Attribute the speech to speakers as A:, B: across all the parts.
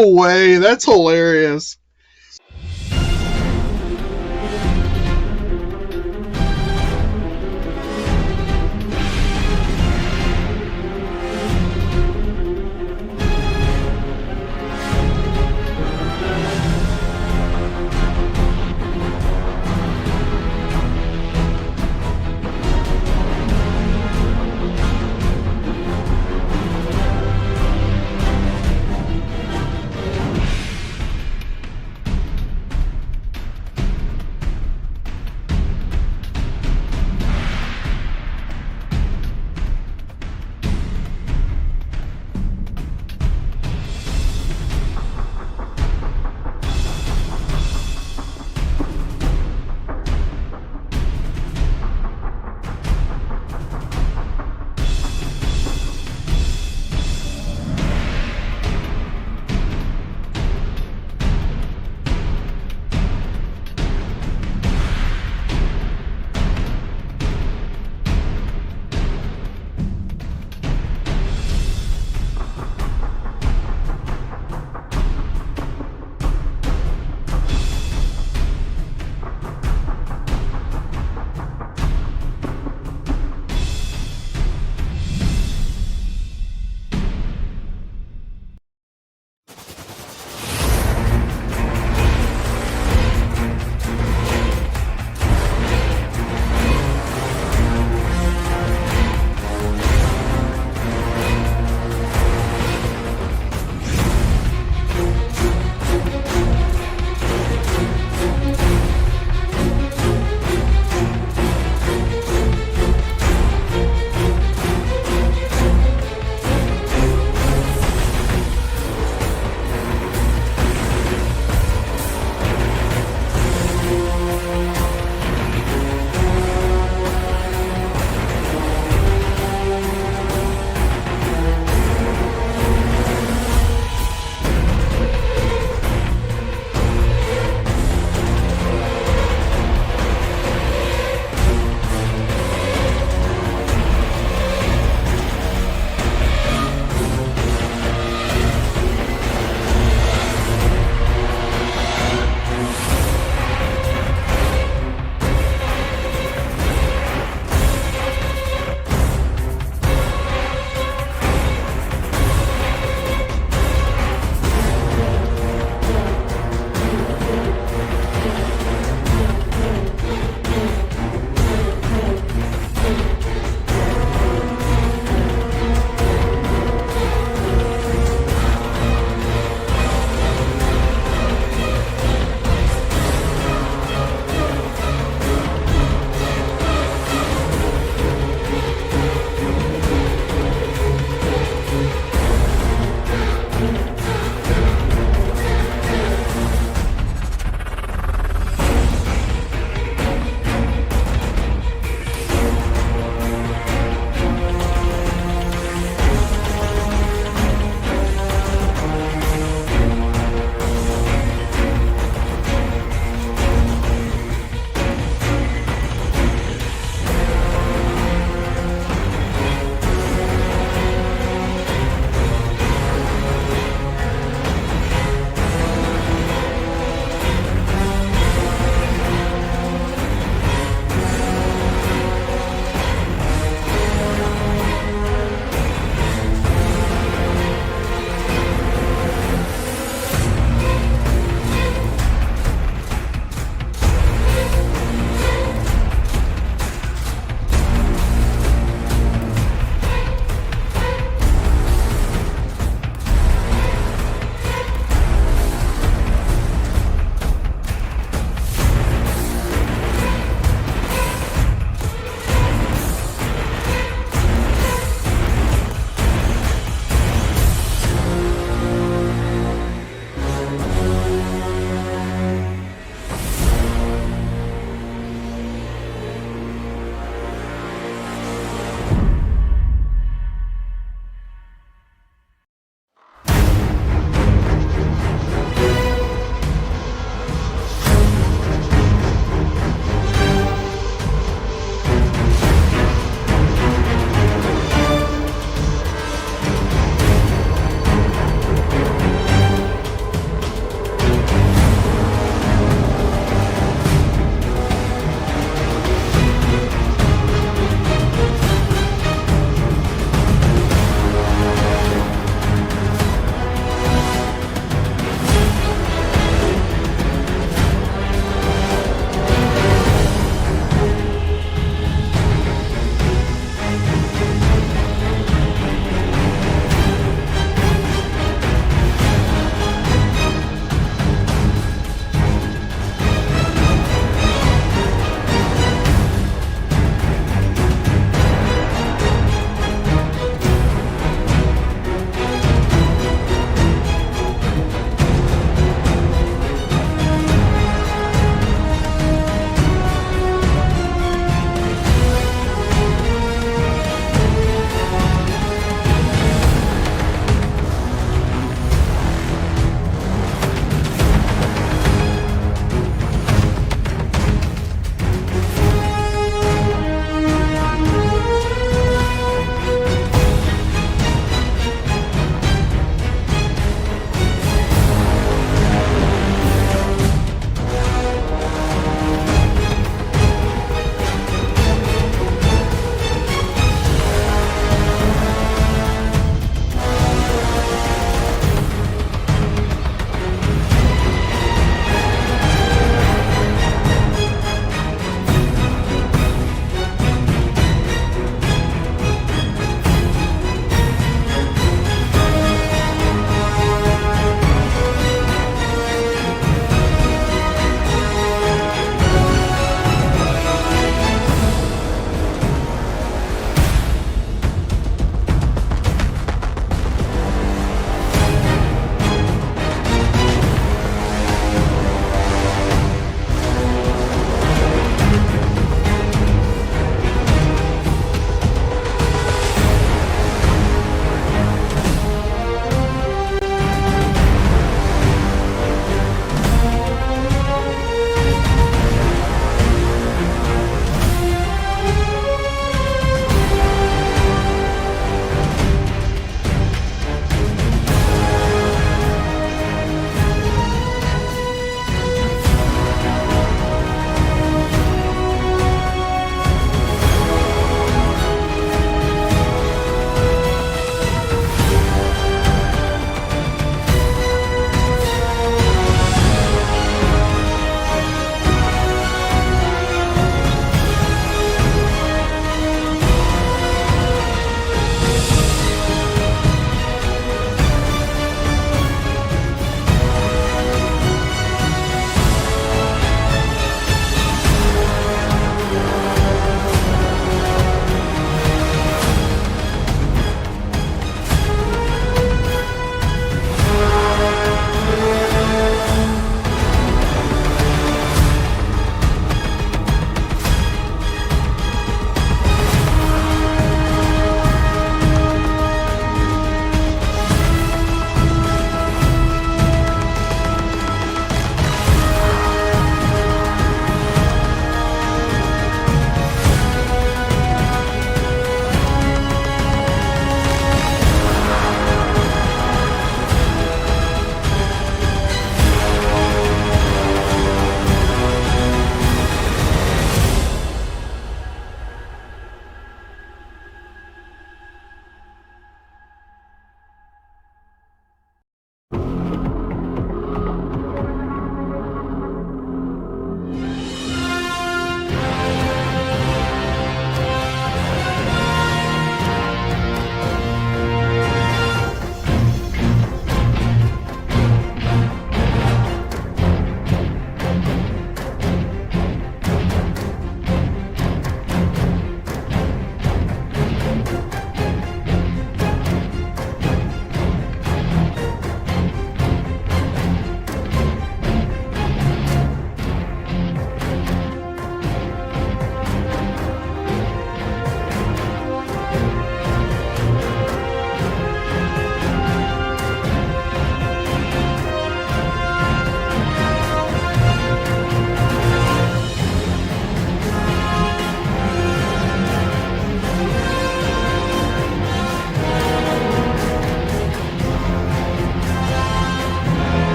A: No way. That's hilarious.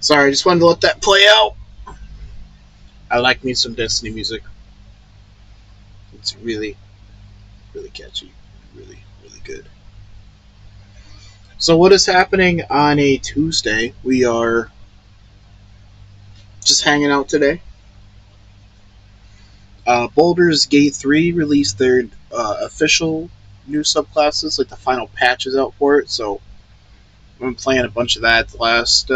A: Sorry, I just wanted to let that play out. I like me some Destiny music. It's really, really catchy. Really, really good. So what is happening on a Tuesday? We are just hanging out today. Baldur's Gate 3 released their official new subclasses, like the final patch is out for it, so I've been playing a bunch of that the last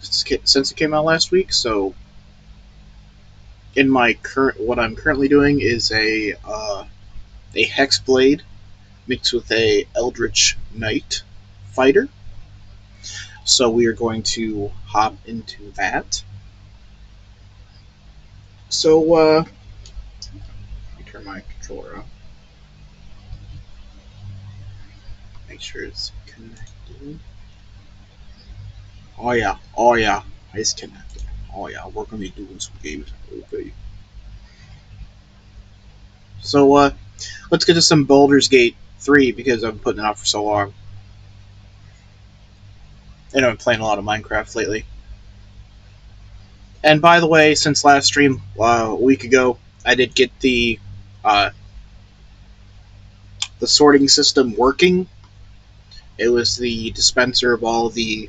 A: since it came out last week. So in my what I'm currently doing is a Hex Blade mixed with a Eldritch Knight fighter. So we are going to hop into that. So let me turn my controller on. Make sure it's connected. Oh yeah, it's connected. Oh yeah, we're gonna be doing some games. Okay. So let's get to some Baldur's Gate 3 because I've been putting it out for so long. And I've been playing a lot of Minecraft lately. And by the way, since last stream a week ago, I did get the sorting system working. It was the dispenser of all the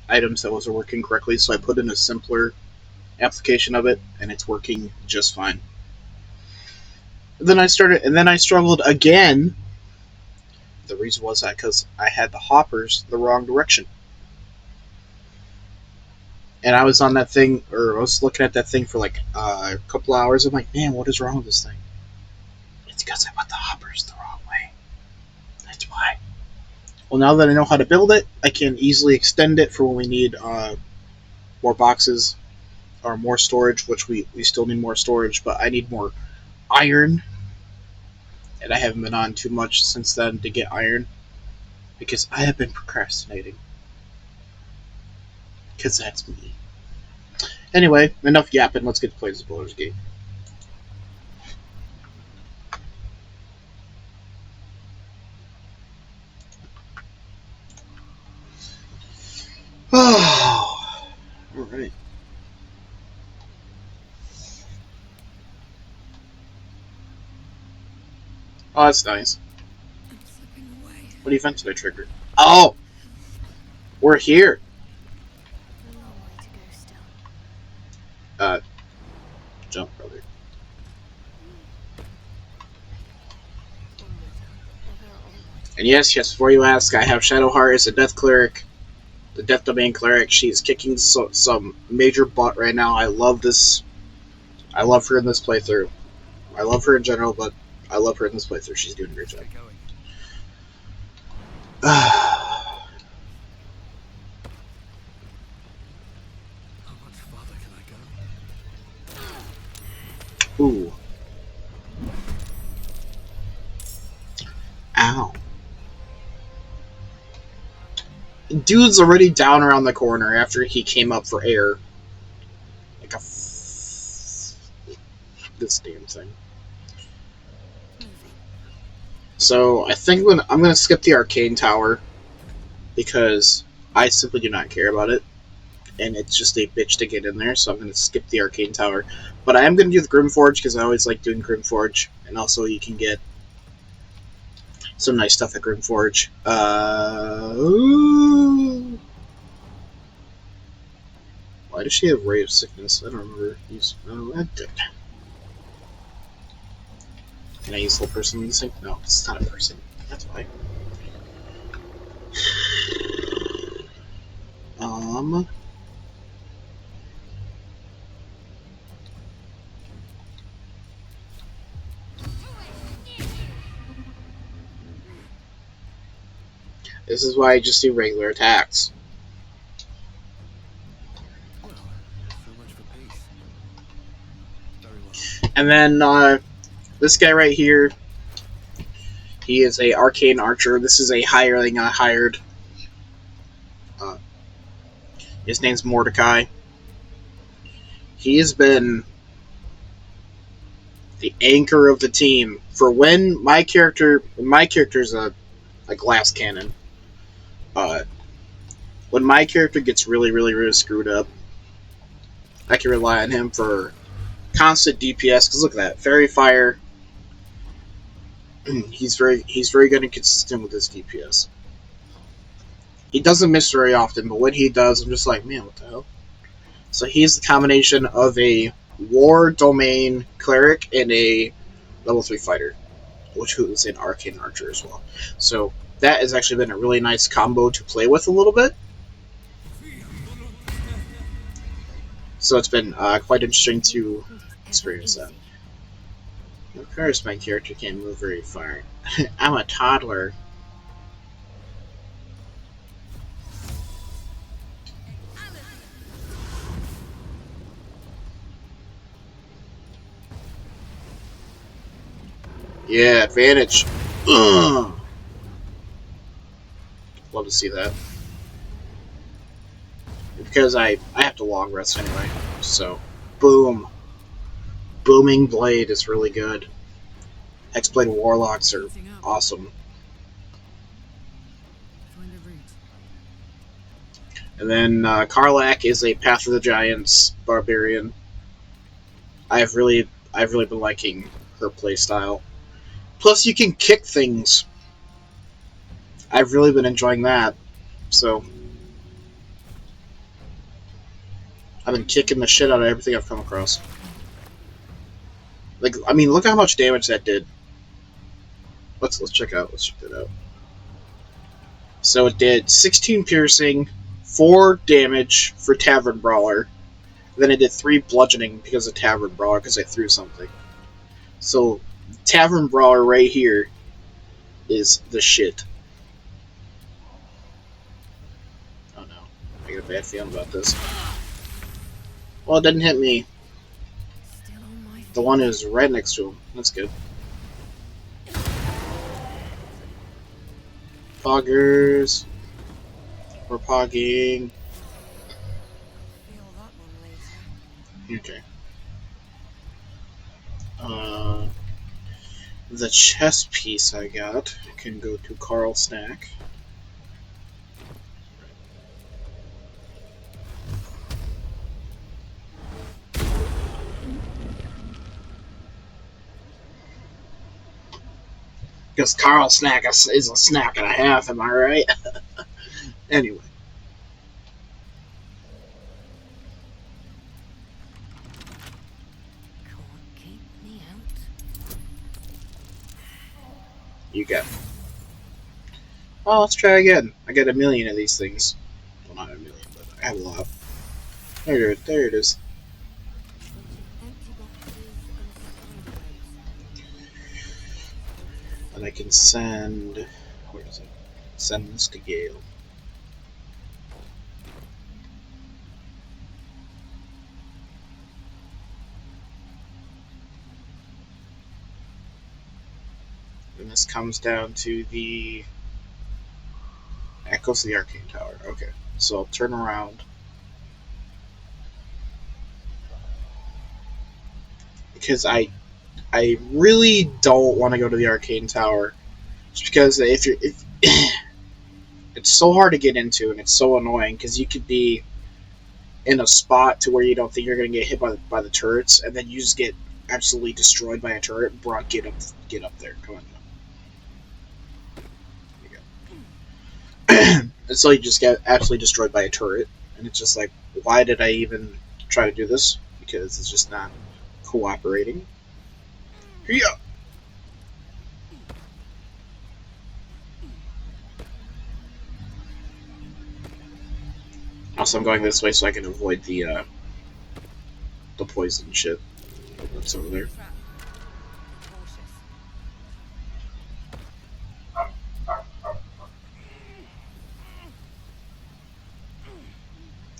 A: items that wasn't working correctly, so I put in a simpler application of it, and it's working just fine. And then I struggled again. The reason was that because I had the hoppers the wrong direction. And I was on that thing, or I was looking at that thing for like a couple hours. I'm like, man, what is wrong with this thing? It's because I put the hoppers the wrong way. That's why. Well, now that I know how to build it, I can easily extend it for when we need more boxes or more storage, which we still need more storage, but I need more iron. And I haven't been on too much since then to get iron because I have been procrastinating. Because that's me. Anyway, enough yapping. Let's get to play this Baldur's Gate. Oh, alright. Oh, that's nice. What event did I trigger? Oh! We're here! Jump, brother. And yes, before you ask, I have Shadowheart as a Death Cleric. The Death Domain Cleric. She's kicking some major butt right now. I love this. I love her in this playthrough. I love her in general, but I love her in this playthrough. She's doing a great job.
B: How much farther can I go?
A: Ooh. Ow. Dude's already down around the corner after he came up for air. Like this damn thing. So I think I'm gonna skip the Arcane Tower because I simply do not care about it, and it's just a bitch to get in there. So I'm gonna skip the Arcane Tower, but I am gonna do the Grimforge because I always like doing Grimforge, and also you can get some nice stuff at Grimforge. Why does she have Ray of Sickness? I don't remember. I did. Can I use the whole person in this thing? No, it's not a person. That's why. This is why I just do regular attacks.
B: Well, so much for peace. Very well.
A: And then this guy right here, he is a arcane archer. This is a hireling I hired. His name's Mordecai. He has been the anchor of the team for when my character's a glass cannon. when my character gets really screwed up, I can rely on him for constant DPS. Because look at that, Fairy Fire. He's very good and consistent with his DPS. He doesn't miss very often, but when he does, I'm just like, man, what the hell? So he's the combination of a war domain cleric and a level 3 fighter, which is an arcane archer as well. So that has actually been a really nice combo to play with a little bit. So it's been quite interesting to experience that. Of course, my character can't move very far. I'm a toddler. Yeah, advantage. Ugh. Love to see that. Because I have to long rest anyway. So, boom. Booming Blade is really good. X-Blade Warlocks are awesome. And then Karlach is a Path of the Giants barbarian. I've really been liking her playstyle. Plus, you can kick things. I've really been enjoying that. So, I've been kicking the shit out of everything I've come across. Like, I mean, look at how much damage that did. Let's check that out. So it did 16 piercing, 4 damage for Tavern Brawler. Then it did 3 bludgeoning because of Tavern Brawler because I threw something. So Tavern Brawler right here is the shit. Oh no, I got a bad feeling about this. Well, it didn't hit me. The one who's right next to him. That's good. Poggers. We're pogging. Okay. The chess piece I got can go to Carl Snack. Because Carl Snack is a snack and a half, am I right? Anyway. You got. Well, let's try again. I got a million of these things. Well, not a million, but I have a lot. There it is. And I can send. Where is it? Send this to Gale. And this comes down to the. Echoes of the Arcane Tower. Okay. So I'll turn around. Because I really don't want to go to the Arcane Tower. Just because if it's so hard to get into and it's so annoying because you could be in a spot to where you don't think you're going to get hit by the turrets, and then you just get absolutely destroyed by a turret. Brock, get up there. Come on. And so you just get absolutely destroyed by a turret, and it's just like, why did I even try to do this? Because it's just not cooperating. Yeah. Also, I'm going this way so I can avoid the poison shit that's over there.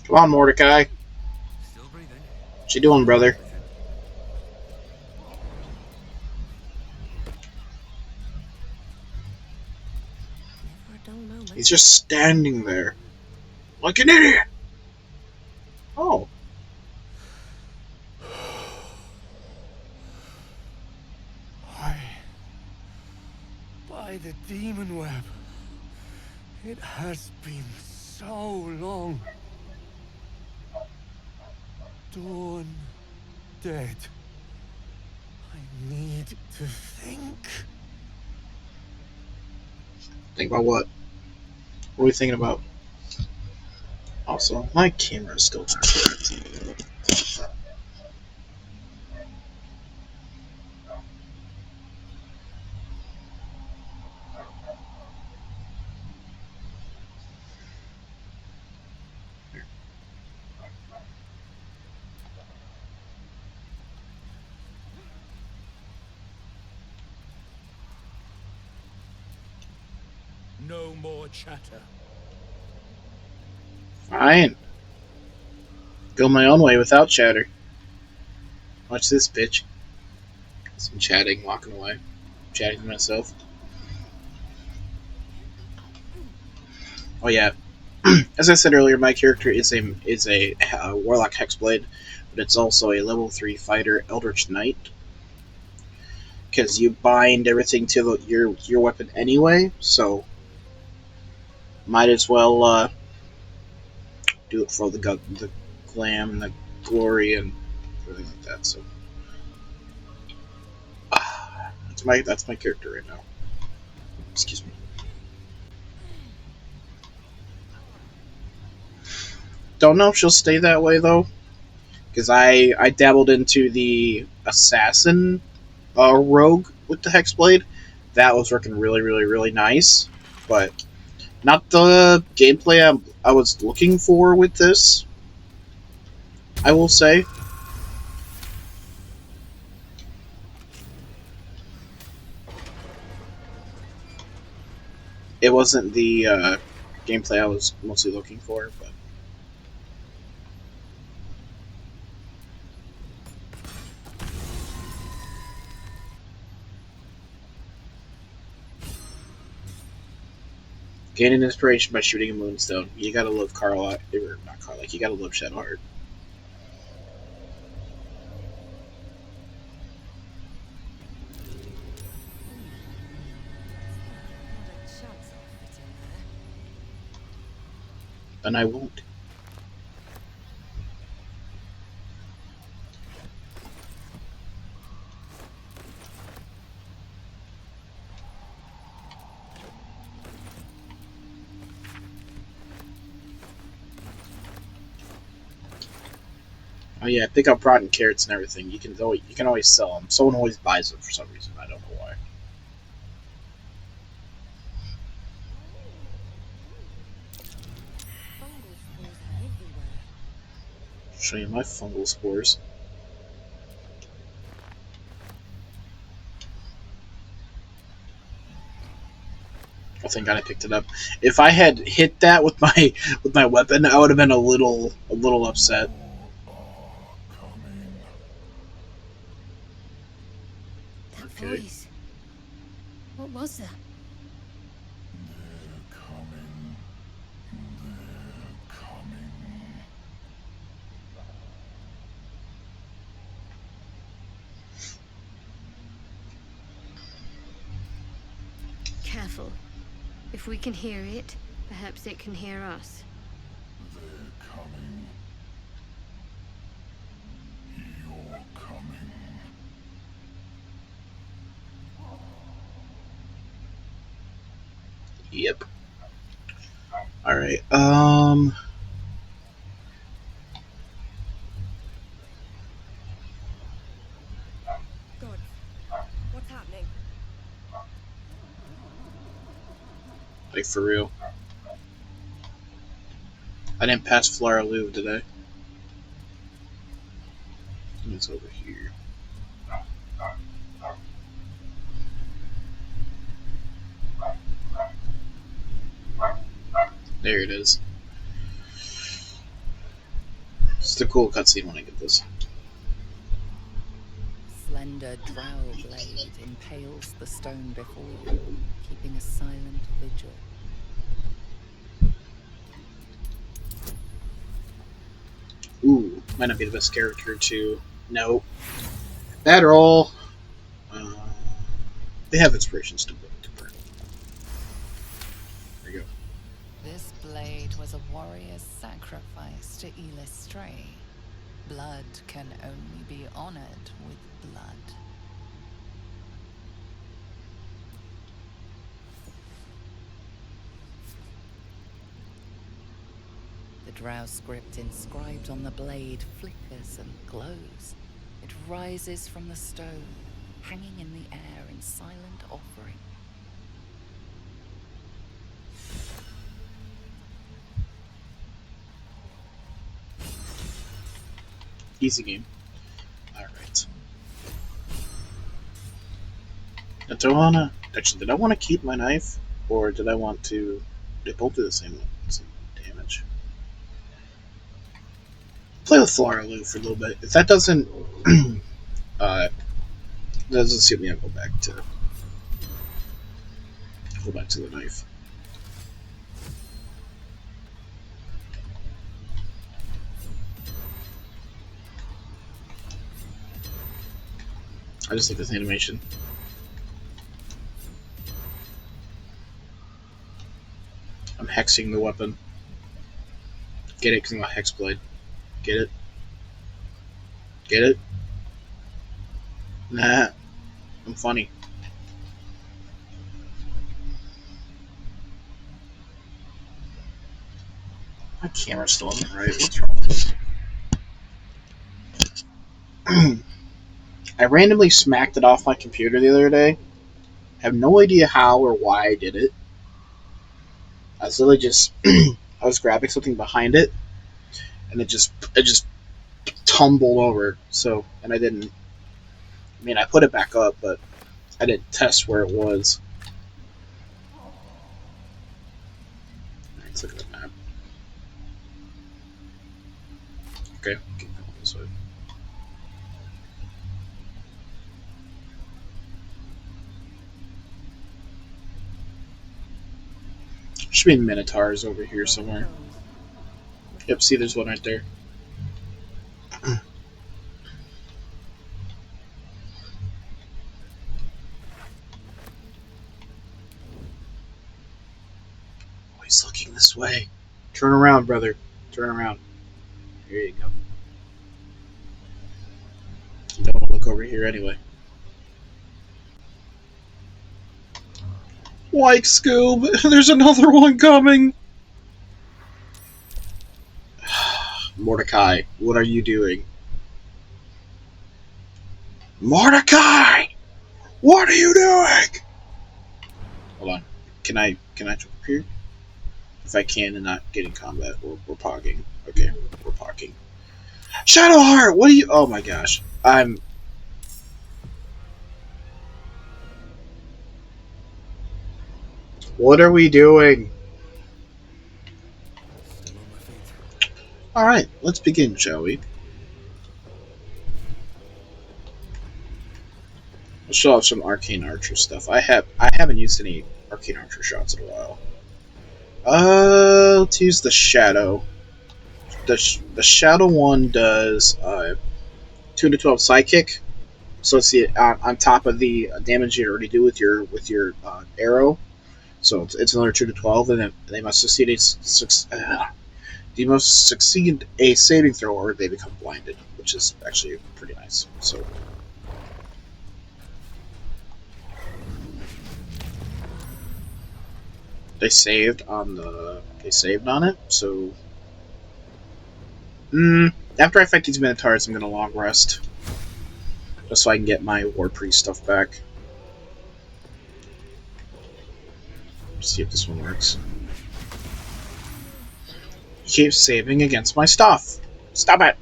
A: Come on, Mordecai.
B: Still breathing.
A: What you doing, brother? He's just standing there. Like an idiot! Oh.
B: By the demon web. It has been so long. Dawn dead. I need to think.
A: Think about what? What are we thinking about? Also, my camera is still not correct.
B: No more chatter.
A: Fine. Go my own way without chatter. Watch this, bitch. Some chatting, walking away. Chatting to myself. Oh yeah. As I said earlier, my character is a warlock hexblade, but it's also a level 3 fighter eldritch knight because you bind everything to your weapon anyway. So might as well do it for the glam and the glory and everything like that. So that's my character right now. Excuse me. Don't know if she'll stay that way though, because I dabbled into the assassin rogue with the hexblade. That was working really really really nice, but not the gameplay I was looking for with this. I will say. It wasn't the gameplay I was mostly looking for, but gaining inspiration by shooting a moonstone. You gotta love Carla, or not Carla. You gotta love Shadowheart. Then I won't. Oh yeah, pick up rotten carrots and everything. You can always sell them. Someone always buys them for some reason. I don't know why.
C: Fungal spores are everywhere.
A: Show you my fungal spores. Oh, thank God I picked it up. If I had hit that with my weapon, I would have been a little upset.
C: That
A: Okay.
C: voice. What was that? Careful. If we can hear it, perhaps it can hear us.
A: Yep. All right.
C: God, what's happening?
A: Like for real. I didn't pass Flora Louvre today. It's over here. There it is. It's a cool cutscene when I get this.
D: Slender drow blade impales the stone before you, keeping a silent vigil.
A: Ooh, might not be the best character to. No. Bad roll. Uh, they have inspirations to burn. There you go.
D: This blade It was a warrior's sacrifice to Stray. Blood can only be honored with blood. The drow script inscribed on the blade flickers and glows. It rises from the stone, hanging in the air in silent offering.
A: Easy game. Alright. Now, did I want to keep my knife? Or did I want to... They both do the same damage. Play with Flaraloo for a little bit. If that doesn't... doesn't suit me, I'll go back to the knife. I just like this animation. I'm hexing the weapon. Get it? Because I'm a hex blade. Get it? Get it? Nah. I'm funny. My camera's still on the right. What's wrong with this? I randomly smacked it off my computer the other day. I have no idea how or why I did it. I was literally just I was grabbing something behind it, and it just tumbled over. So, and I didn't. I mean, I put it back up, but I didn't test where it was. Let's look at the map. Okay, keep going this way. Should be Minotaurs over here somewhere. Yep, see, there's one right there. Oh, he's looking this way. Turn around, brother. Turn around. Here you go. You don't want to look over here anyway. Like Scoob, there's another one coming! Mordecai, what are you doing? Mordecai! What are you doing? Hold on. Can I jump up here? If I can and not get in combat, we're pogging. Okay, we're pogging. Shadowheart, what are you... Oh my gosh. What are we doing?
B: Still on my feet.
A: Alright, let's begin, shall we? Let's show off some arcane archer stuff. I haven't used any arcane archer shots in a while. Let's use the shadow. The shadow one does 2 to 12 psychic. So it's on top of the damage you already do with your arrow. So it's another 2 to 12, and then they must succeed a saving throw, or they become blinded, which is actually pretty nice. So they saved on it. So after I fight these Minotaurs, I'm gonna long rest, just so I can get my War Priest stuff back. See if this one works. He keeps saving against my stuff. Stop it!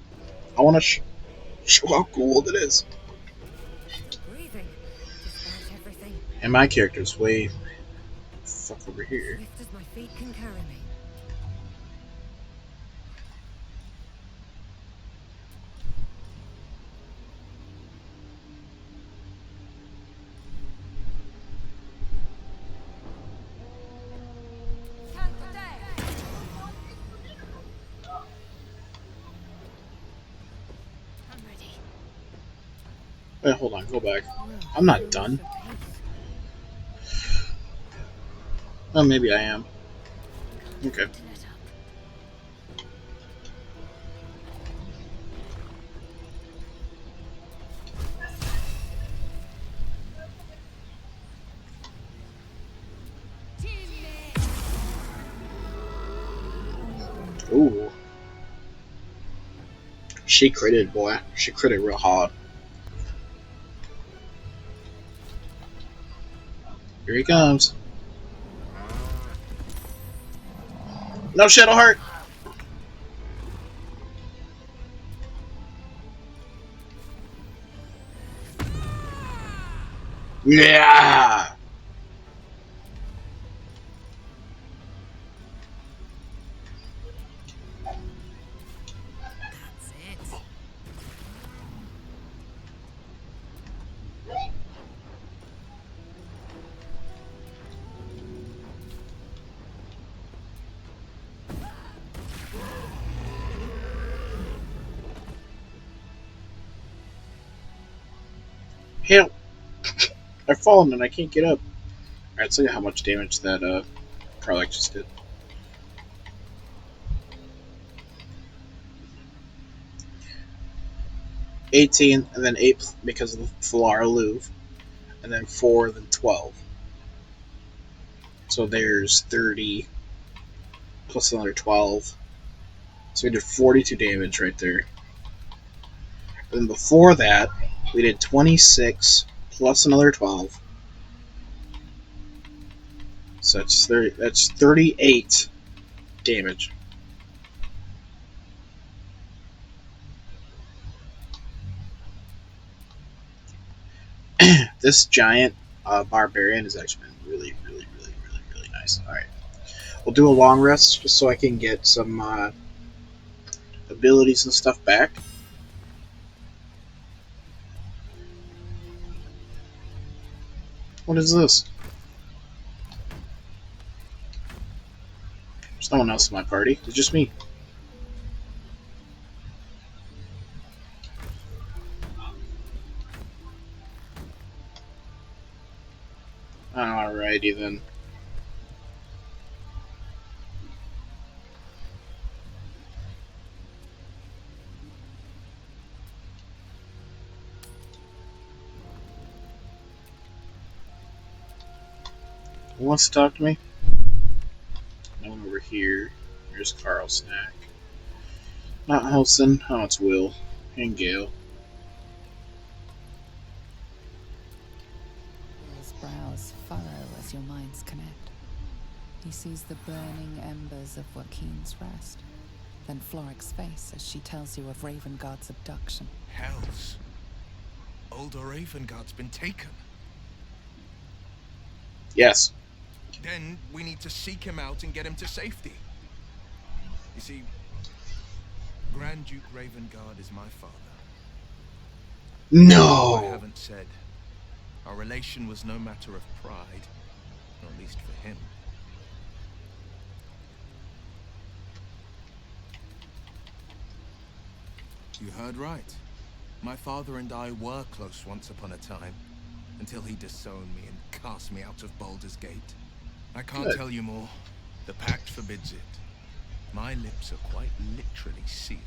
A: I want to show how cool it is.
C: Breathing, despite everything.
A: And my character's way fuck over here.
C: Swift as my feet can carry me.
A: Wait, hold on, go back. I'm not done. Oh, maybe I am. Okay. She critted, boy. She critted real hard. Here he comes. No, Shadowheart. Yeah.
D: That's it.
A: Help. I've fallen and I can't get up. Alright, let's see how much damage that Karlach just did. 18, and then 8 because of the Falara Louvre, and then 4, then 12. So there's 30 plus another 12. So we did 42 damage right there. And then before that, we did 26 plus another 12. So that's 38 damage. This giant barbarian has actually been really nice. Alright. We'll do a long rest just so I can get some abilities and stuff back. What is this? There's no one else in my party. It's just me. Alrighty then. Who wants to talk to me? No one over here. There's Carl Snack. Not Helson. Oh, it's Will. And Gale.
D: Will's brows furrow as your minds connect. He sees the burning embers of Joaquin's rest, then Floric's face as she tells you of Ravengard's abduction.
B: Hells. Older Ravengard's been taken.
A: Yes.
B: Then we need to seek him out and get him to safety. You see, Grand Duke Ravengard is my father.
A: No!
B: I haven't said. Our relation was no matter of pride, at least for him. You heard right. My father and I were close once upon a time, until he disowned me and cast me out of Baldur's Gate. I can't
A: Good.
B: tell you more. The pact forbids it. My lips are quite literally sealed.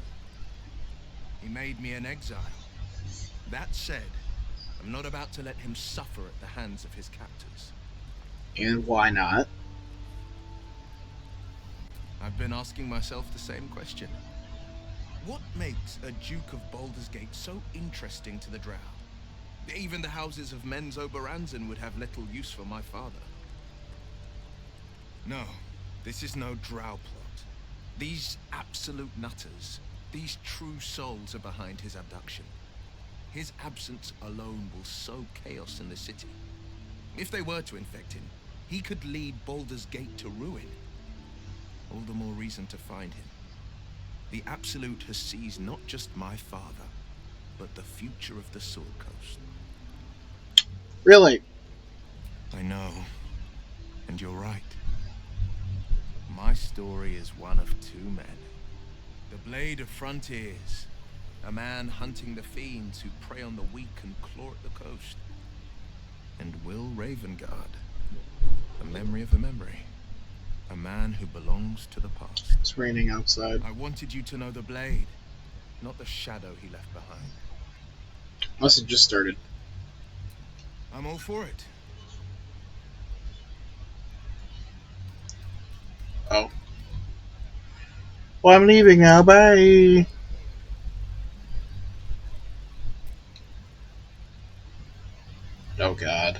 B: He made me an exile. That said, I'm not about to let him suffer at the hands of his captors.
A: And why not?
B: I've been asking myself the same question. What makes a Duke of Baldur's Gate so interesting to the Drow? Even the houses of Men's Oberanzen would have little use for my father. No, this is no Drow plot. These absolute nutters, these true souls are behind his abduction. His absence alone will sow chaos in the city. If they were to infect him, he could lead Baldur's Gate to ruin. All the more reason to find him. The Absolute has seized not just my father, but the future of the Sword Coast.
A: Really?
B: I know, and you're right. My story is one of two men. The Blade of Frontiers, a man hunting the fiends who prey on the weak and claw at the coast. And Will Ravengard, a memory of a memory. A man who belongs to the past.
A: It's raining outside.
B: I wanted you to know the Blade, not the shadow he left behind.
A: Must have just started.
B: I'm all for it.
A: Oh. Well, I'm leaving now. Bye. Oh god.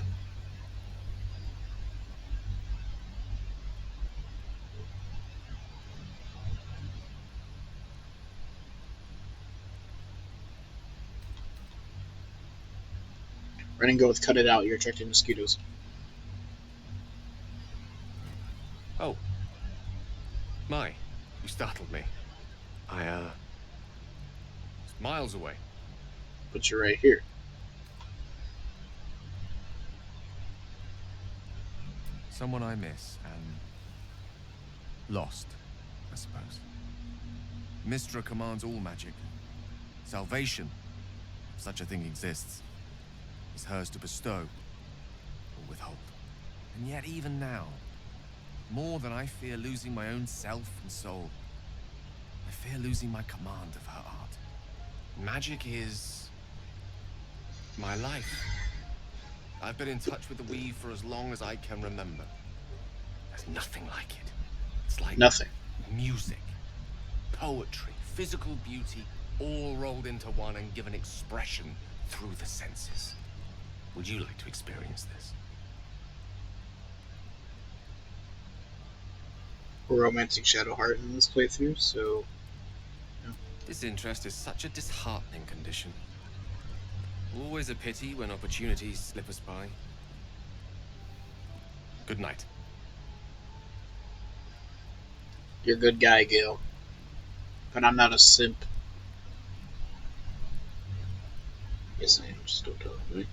A: Running go with cut it out. You're attracting mosquitoes.
E: Oh, my. You startled me. I, was miles away.
A: But you're right here.
B: Someone I miss and lost, I suppose. Mystra commands all magic. Salvation, if such a thing exists, is hers to bestow or withhold. And yet even now, more than I fear losing my own self and soul, I fear losing my command of her art.
E: Magic is my life. I've been in touch with the weave for as long as I can remember. There's nothing like it. It's like
A: Nothing.
E: music, poetry, physical beauty, all rolled into one and given expression through the senses. Would you like to experience this?
A: We're romancing Shadowheart in this playthrough, so
E: Disinterest is such a disheartening condition. Always a pity when opportunities slip us by. Good night.
A: you're a good guy, Gil. But I'm not a simp. Yes, I am. Just don't tell me.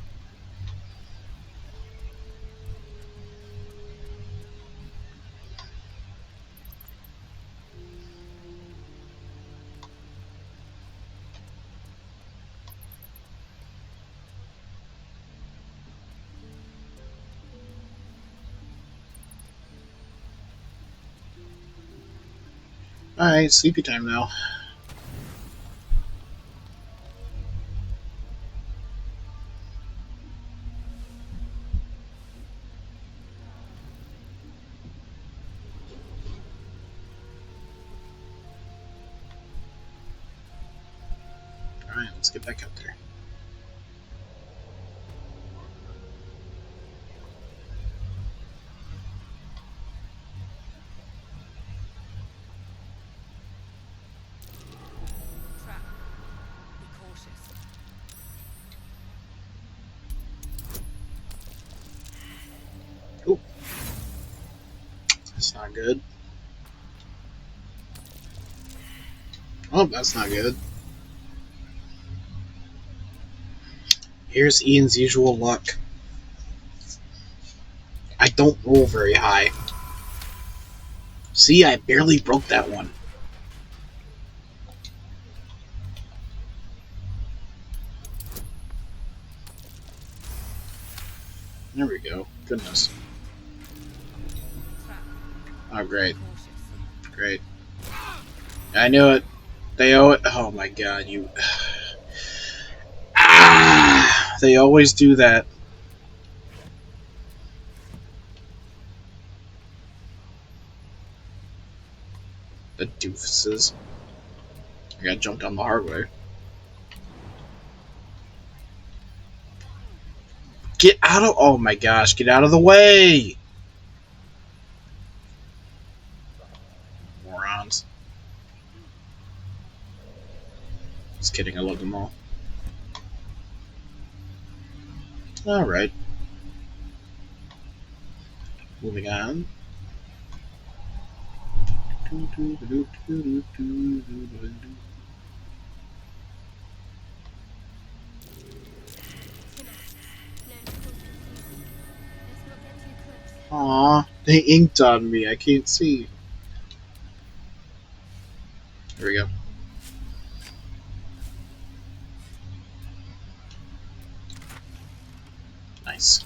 A: Alright, sleepy time now. Alright, let's get back up there.
D: Trap. Be cautious.
A: Ooh. That's not good. Oh, that's not good. Here's Ian's usual luck. I don't roll very high. See, I barely broke that one. There we go. Goodness.
D: Trap.
A: Oh, great.
D: Cautious.
A: Great. I knew it. They owe it. Oh my god, you. Ah! They always do that. The doofuses. I got jumped on the hard way. Get out of. Oh my gosh, get out of the way! Morons. Just kidding, I love them all. Alright. Moving on. Aw, they inked on me. I can't see. There we go. Nice.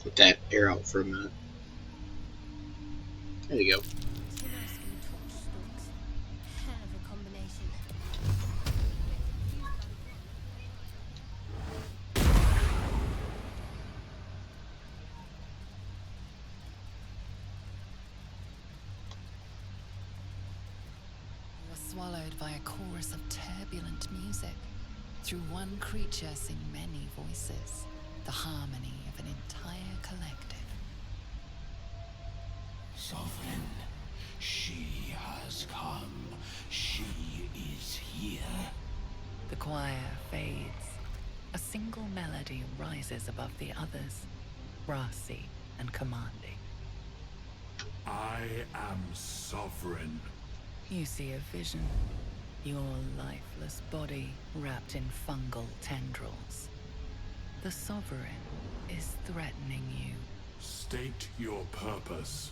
A: Let that air out for a minute. There you go.
D: swallowed by a chorus of turbulent music. Through one creature sing many voices, the harmony of an entire collective.
F: Sovereign, she has come. She is here.
D: The choir fades. A single melody rises above the others, brassy and commanding.
F: I am sovereign.
D: You see a vision. Your lifeless body wrapped in fungal tendrils. The Sovereign is threatening you.
F: State your purpose.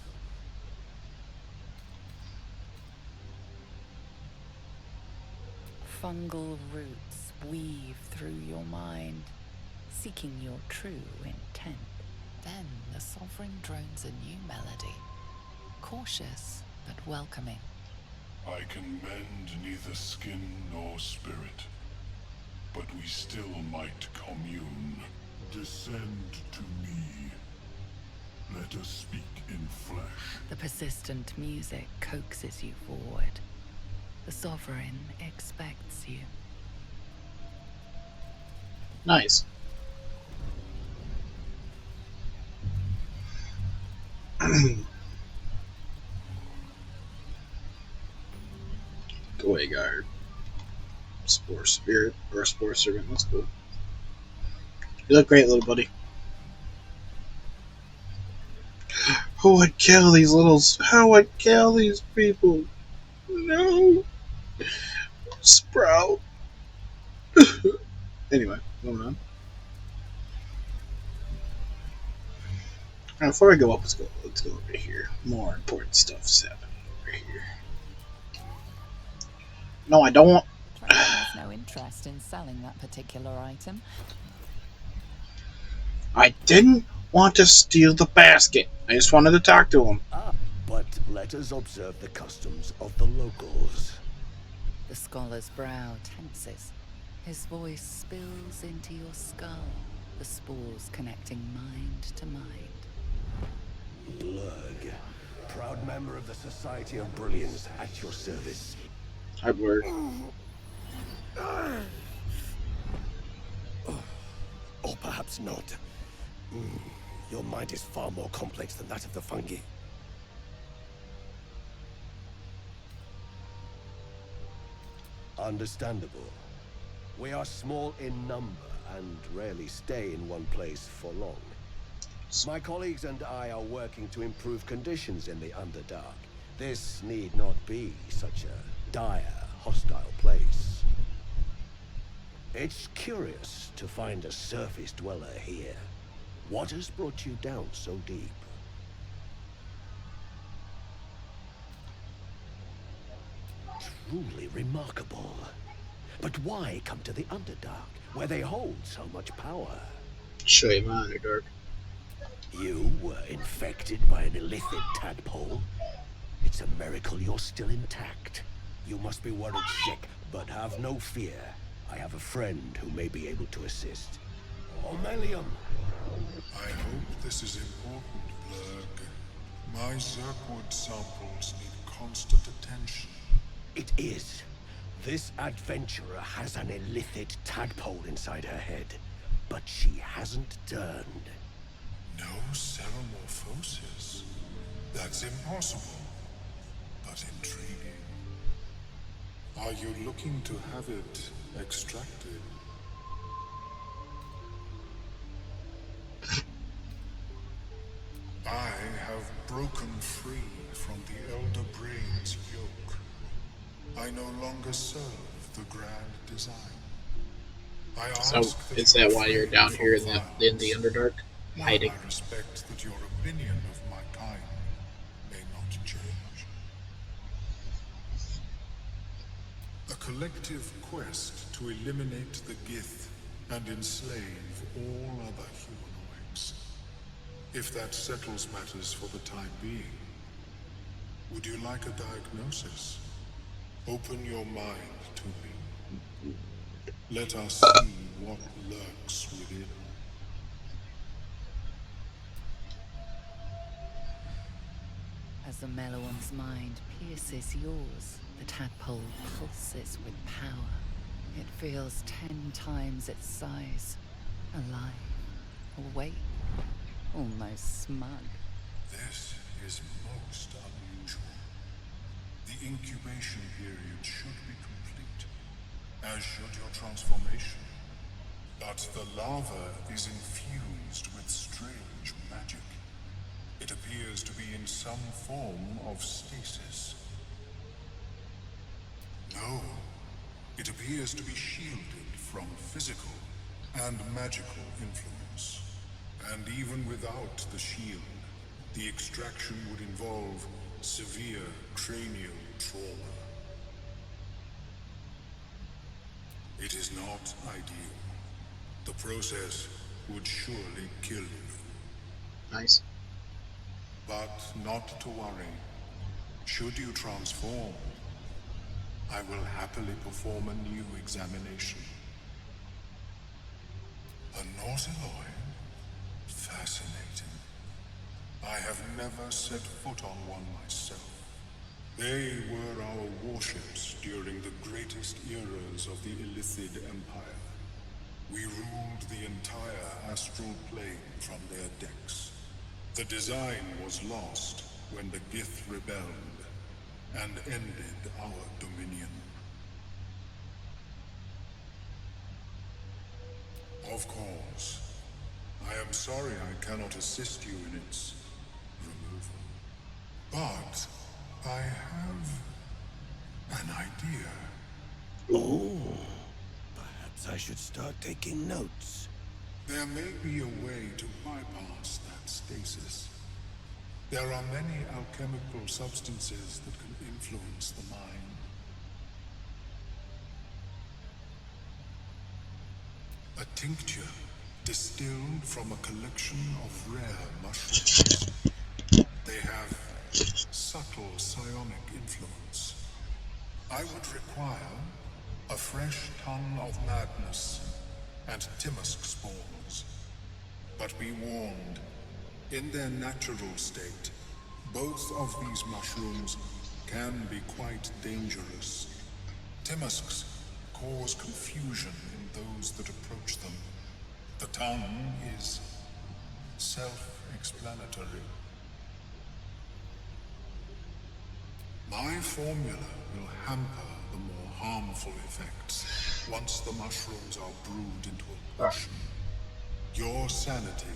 D: Fungal roots weave through your mind, seeking your true intent. Then the Sovereign drones a new melody, cautious but welcoming.
G: I can mend neither skin nor spirit, but we still might commune. Descend to me. Let us speak in flesh.
D: The persistent music coaxes you forward. The Sovereign expects you.
A: Nice. Go away, guard. Spore Spirit or Spore Servant. That's cool. You look great, little buddy. Who would kill these littles? How would kill these people? No. Sprout. Anyway, moving on. Now, before I go up, let's go over here. More important stuff's happening over here. No, I don't want.
H: Trader has no interest in selling that particular item.
A: I didn't want to steal the basket. I just wanted to talk to him.
I: But let us observe the customs of the locals.
D: The scholar's brow tenses. His voice spills into your skull, the spores connecting mind to mind.
I: Blurg, proud member of the Society of Brilliance, at your service.
A: Hi, Blurg.
I: Or perhaps not. Your mind is far more complex than that of the fungi. Understandable. We are small in number and rarely stay in one place for long. My colleagues and I are working to improve conditions in the Underdark. This need not be such a dire, hostile place. It's curious to find a surface dweller here. What has brought you down so deep? Truly remarkable. But why come to the Underdark, where they hold so much power?
A: Show you my Underdark.
I: You were infected by an illithid tadpole? It's a miracle you're still intact. You must be worried sick, but have no fear. I have a friend who may be able to assist. Omelium!
G: I hope this is important, Blurg. My Zerkwood samples need constant attention.
I: It is. This adventurer has an illithid tadpole inside her head, but she hasn't turned.
G: No ceremorphosis. That's impossible, but intriguing. Are you looking to have it extracted? I have broken free from the Elder Brain's yoke. I no longer serve the grand design. I
A: So,
G: ask
A: is
G: you
A: that why you're down
G: refrain
A: here in
G: from
A: the
G: violence.
A: Underdark?
G: While
A: Hiding.
G: I respect that your opinion of my kind may not change. A collective quest to eliminate the Gith and enslave all other humanoids. If that settles matters for the time being, would you like a diagnosis? Open your mind to me. Let us see what lurks within.
D: As the Meloan's mind pierces yours, The tadpole pulses with power. It feels 10 times its size. Alive, awake, almost smug.
G: This is most unusual. The incubation period should be complete, as should your transformation. But the larva is infused with strange magic. It appears to be in some form of stasis. No, it appears to be shielded from physical and magical influence. And even without the shield, the extraction would involve severe cranial trauma. It is not ideal. The process would surely kill you.
A: Nice.
G: But not to worry. Should you transform, I will happily perform a new examination. A Nautiloid? Fascinating. I have never set foot on one myself. They were our warships during the greatest eras of the Illithid Empire. We ruled the entire astral plane from their decks. The design was lost when the Gith rebelled and ended our dominion. Of course, I am sorry I cannot assist you in its removal. But I have an idea.
I: Oh, perhaps I should start taking notes.
G: There may be a way to bypass that stasis. There are many alchemical substances that can influence the mind. A tincture distilled from a collection of rare mushrooms. They have subtle psionic influence. I would require a fresh ton of madness and Timusk spores. But be warned, in their natural state, both of these mushrooms can be quite dangerous. Timusks cause confusion in those that approach them. The tongue is self-explanatory. My formula will hamper the more harmful effects once the mushrooms are brewed into a potion. Your sanity,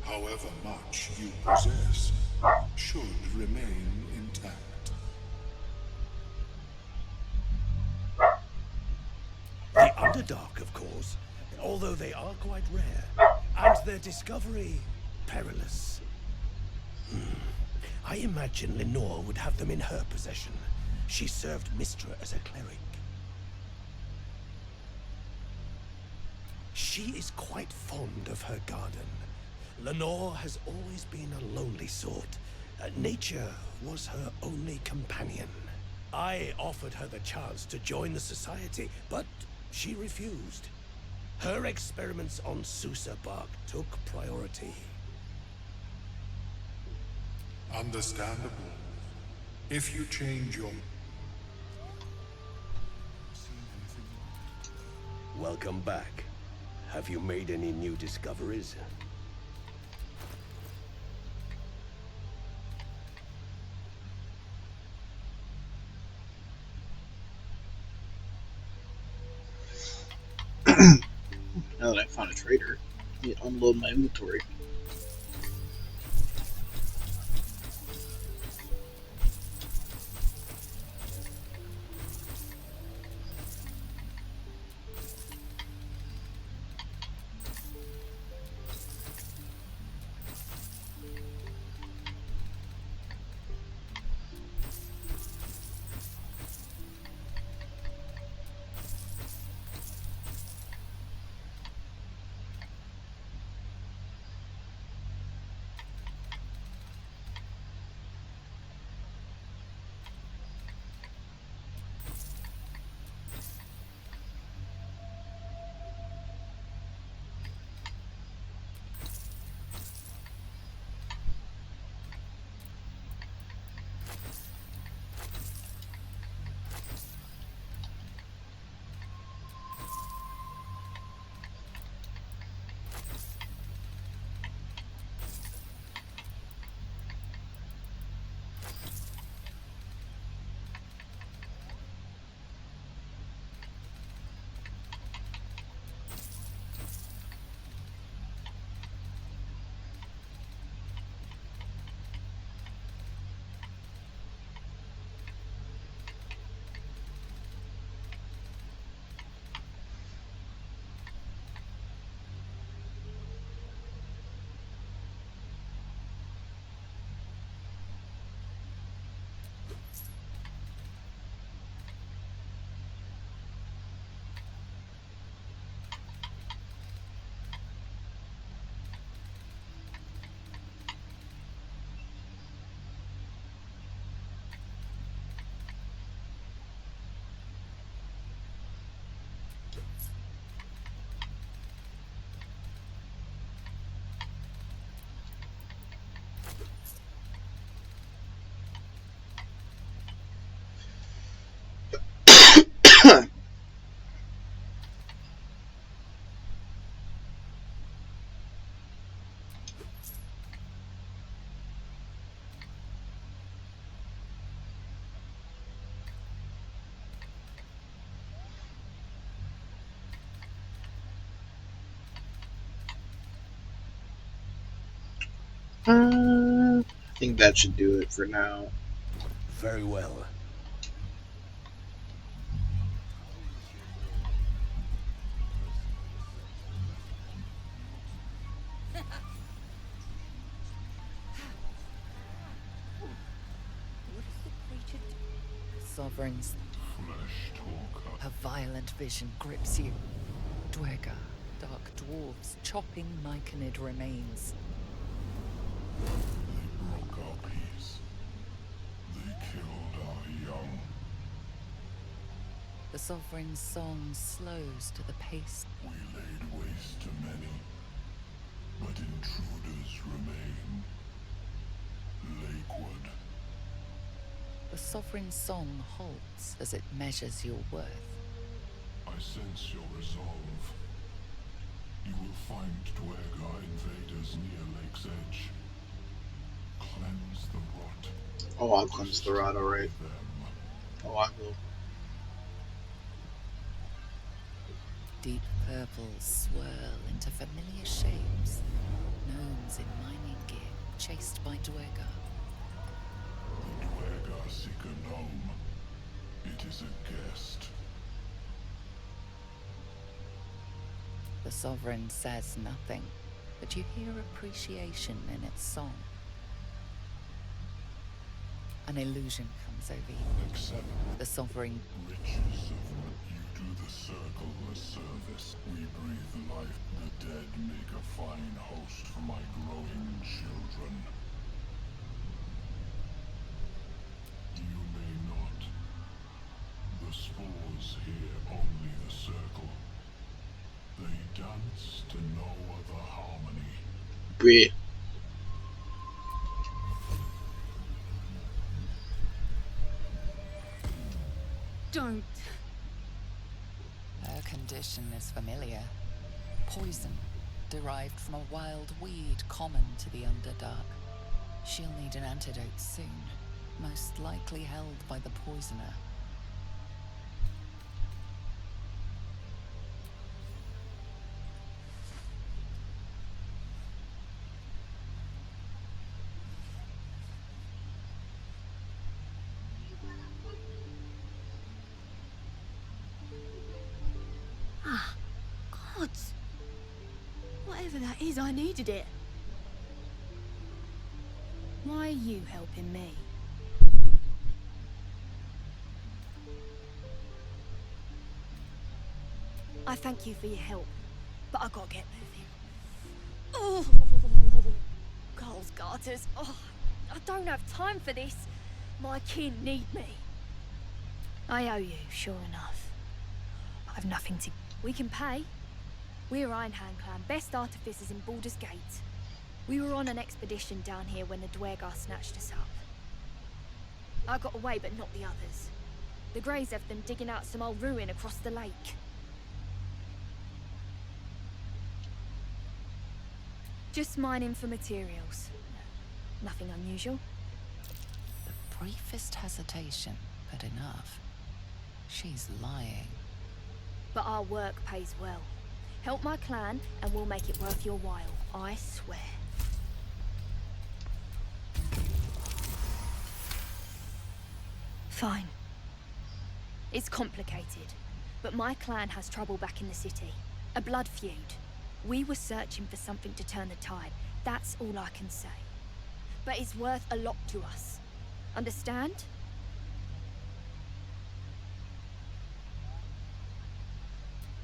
G: however much you possess, should remain intact.
I: The Underdark, of course, although they are quite rare, and their discovery perilous. I imagine Lenore would have them in her possession. She served Mistra as a cleric. She is quite fond of her garden. Lenore has always been a lonely sort. Nature was her only companion. I offered her the chance to join the society, but she refused. Her experiments on Susa bark took priority.
G: Understandable. If you change your...
I: Welcome back. Have you made any new discoveries?
A: Now that I found a trader, I need to unload my inventory. I think that should do it for now.
I: Very well.
D: What is the creature? Sovereigns.
F: Flesh talker.
D: A violent vision grips you. Dwerga, dark dwarves chopping myconid remains.
F: They broke our peace. They killed our young.
D: The sovereign's song slows to the pace.
F: We laid waste to many, but intruders remain. Lakewood.
D: The sovereign's song halts as it measures your worth.
F: I sense your resolve. You will find Dwerga invaders near Lake's Edge. Cleanse the rot.
A: Oh, I'll cleanse the rod, alright.
F: Them.
A: Oh, I will.
D: Deep purples swirl into familiar shapes. Gnomes in mining gear, chased by Dwerga.
F: The Dwerga seek a gnome. It is a guest.
D: The sovereign says nothing, but you hear appreciation in its song. An illusion comes over you.
F: Accept
D: The sovereign
F: riches of you do the circle a service. We breathe life. The dead make a fine host for my growing children. You may not. The spores hear only the circle. They dance to no other harmony.
A: Wait.
C: Don't.
D: Her condition is familiar. Poison, derived from a wild weed common to the Underdark. She'll need an antidote soon, most likely held by the poisoner.
J: Gods. Whatever that is, I needed it. Why are you helping me? I thank you for your help, but I gotta get moving. Oh, Carl's garters. Oh, I don't have time for this. My kin need me. I owe you, sure enough. I've nothing to... We can pay. We're Ironhand Clan, best artificers in Baldur's Gate. We were on an expedition down here when the Dwergar snatched us up. I got away, but not the others. The Greys have them digging out some old ruin across the lake. Just mining for materials. Nothing unusual.
D: The briefest hesitation, but enough. She's lying.
J: But our work pays well. Help my clan, and we'll make it worth your while. I swear. Fine. It's complicated, but my clan has trouble back in the city. A blood feud. We were searching for something to turn the tide. That's all I can say. But it's worth a lot to us. Understand?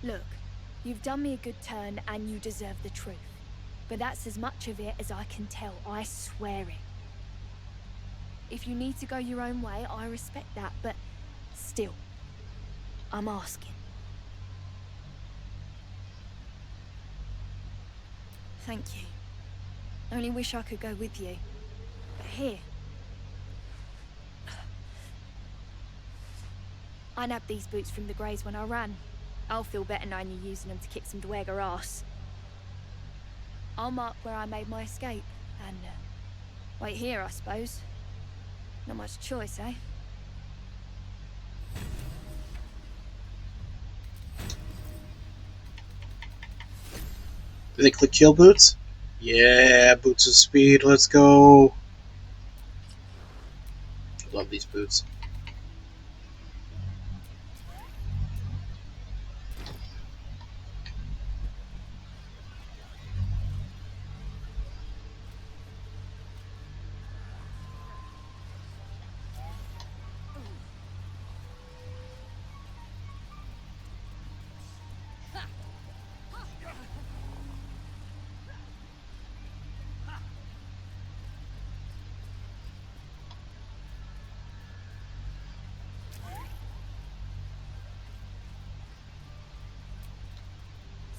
J: Look, you've done me a good turn and you deserve the truth. But that's as much of it as I can tell, I swear it. If you need to go your own way, I respect that, but still, I'm asking. Thank you. I only wish I could go with you. But here. I nabbed these boots from the Greys when I ran. I'll feel better knowing you're using them to kick some Dwerga ass. I'll mark where I made my escape, and wait here, I suppose. Not much choice, eh?
A: Do they click kill boots? Yeah, boots of speed. Let's go. Love these boots.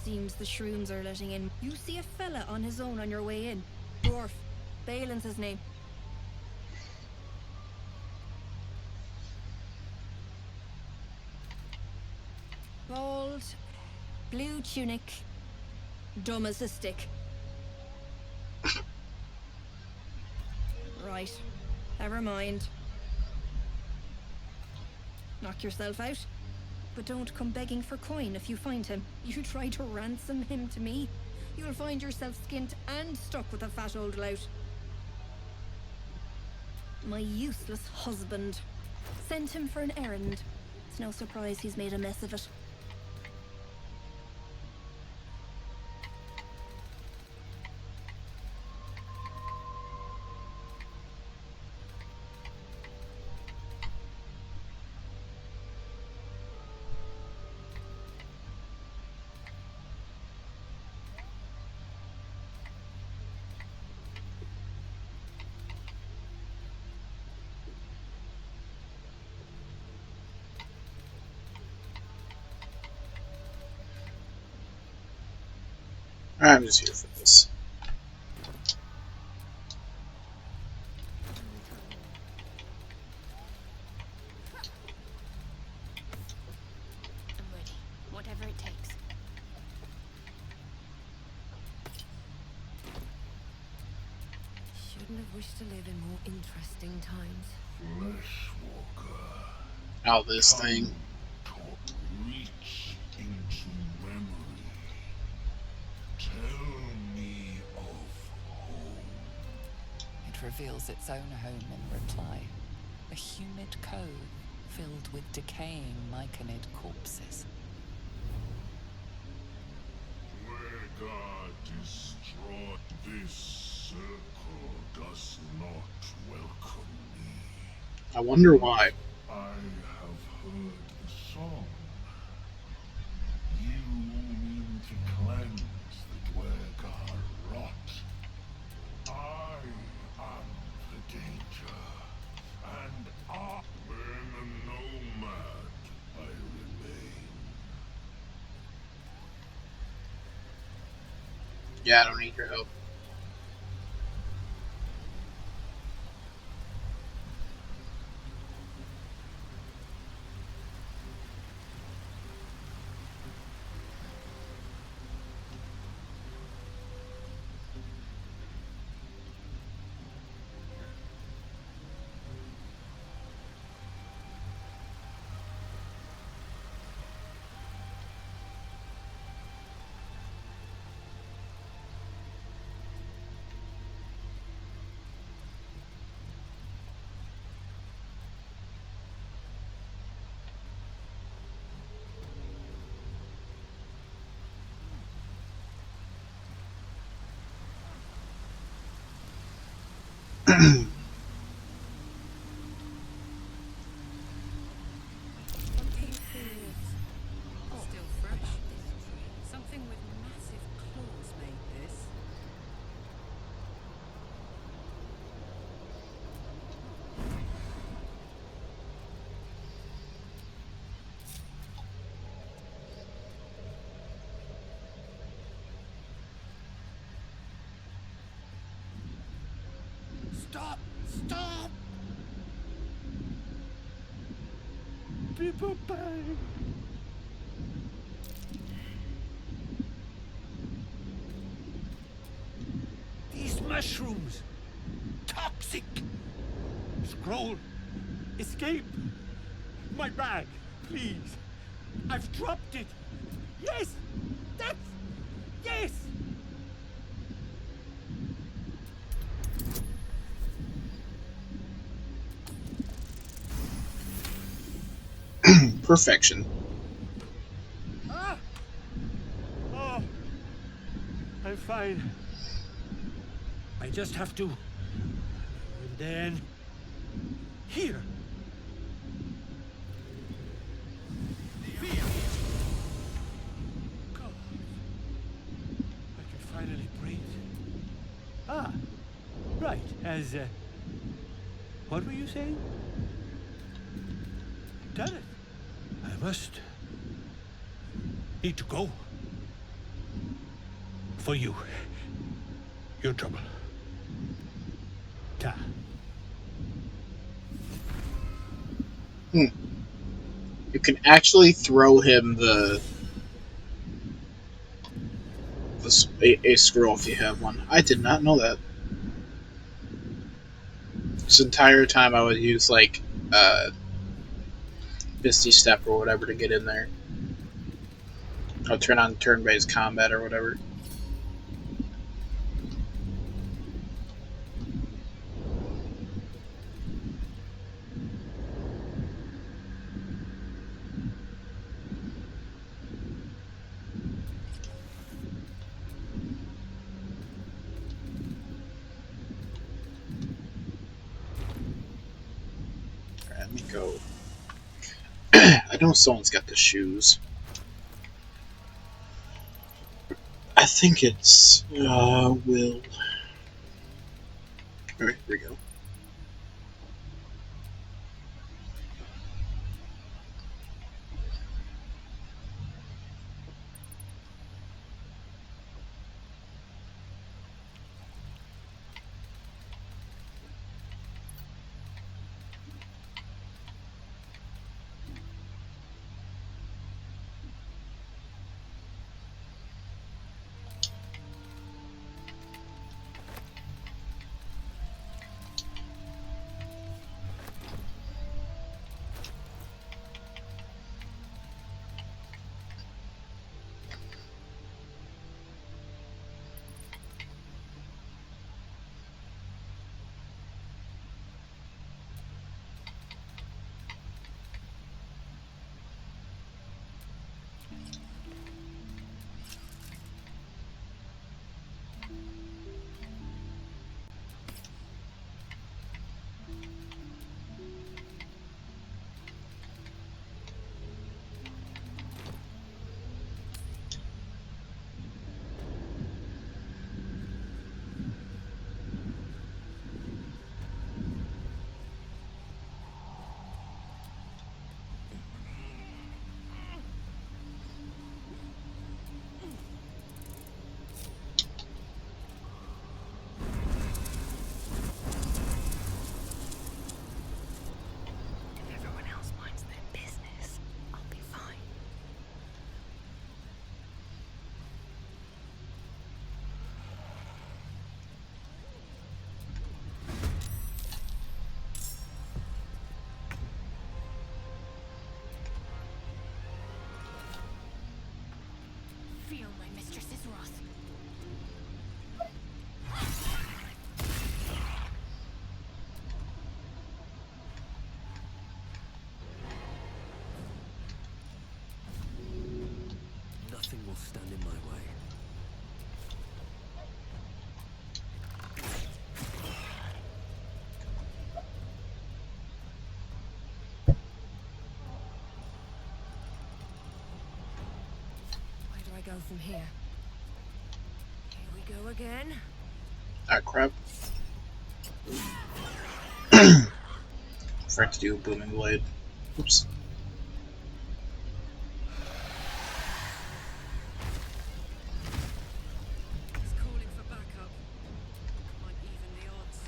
J: Seems the shrooms are letting in. You see a fella on his own on your way in. Dwarf. Balin's his name. Bald, blue tunic, dumb as a stick. Right. Never mind. Knock yourself out. But don't come begging for coin if you find him. You try to ransom him to me, you'll find yourself skint and stuck with a fat old lout. My useless husband. Sent him for an errand. It's no surprise he's made a mess of it.
A: I'm just here for this.
C: I'm ready. Whatever it takes.
J: Shouldn't have wished to live in more interesting times.
F: Fleshwalker.
A: Now this thing.
F: Reach into memory. Tell me of home.
D: It reveals its own home in reply. A humid cove filled with decaying myconid corpses.
F: Where God destroyed this circle does not welcome me.
A: I wonder why.
F: I have heard the song. You mean to cleanse the Dwergar rot. I am the danger, and when a nomad I remain.
A: Yeah, I don't need your help.
H: Still fresh. Something with massive claws made this.
I: Stop! Stop! People bang! These mushrooms! Toxic! Scroll! Escape! My bag! Please! I've dropped it! Yes! That's... Yes!
A: perfection.
I: Ah! Oh, I'm fine. I just have to. And then. Here. God. I can finally breathe. Ah, right. As, what were you saying? Done it. I must need to go. For you. Your trouble. Ta.
A: You can actually throw him a scroll if you have one. I did not know that. This entire time I would use like Misty Step or whatever to get in there. I'll turn on turn-based combat or whatever. Let me go. I know someone's got the shoes. I think it's Will. Alright, here we go.
J: If everyone else minds their business, I'll be fine. Feel my mistress's wrath.
E: Nothing will stand in my way.
J: Where do I go from here? Here we go again.
A: Ah, crap. Forgot to do a booming blade. Oops.
H: He's calling for backup. Might even the odds.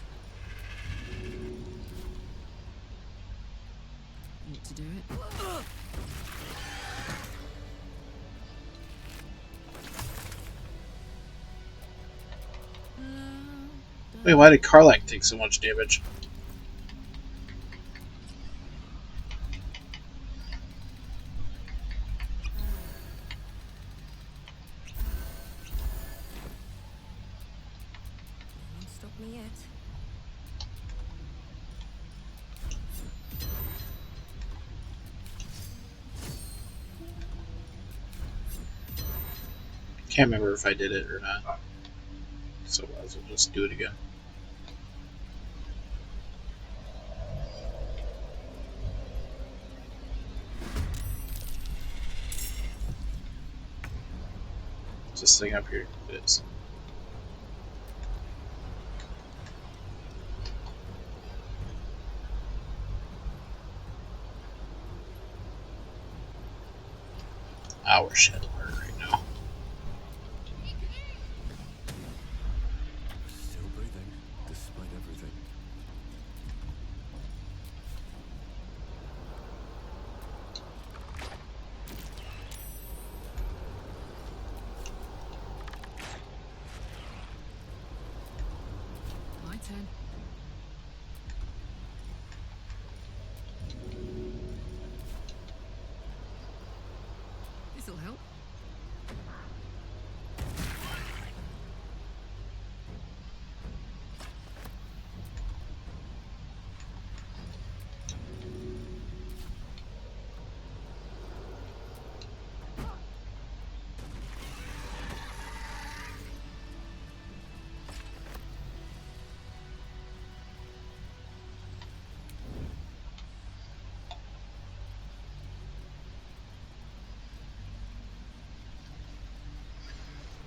K: Need to do it.
A: Wait, why did Karlach take so much damage?
J: Won't stop me yet.
A: Can't remember if I did it or not. So I'll just do it again. This thing up here. It is. Our shed alert right now.
B: Still breathing, despite everything.
H: My turn. This'll help.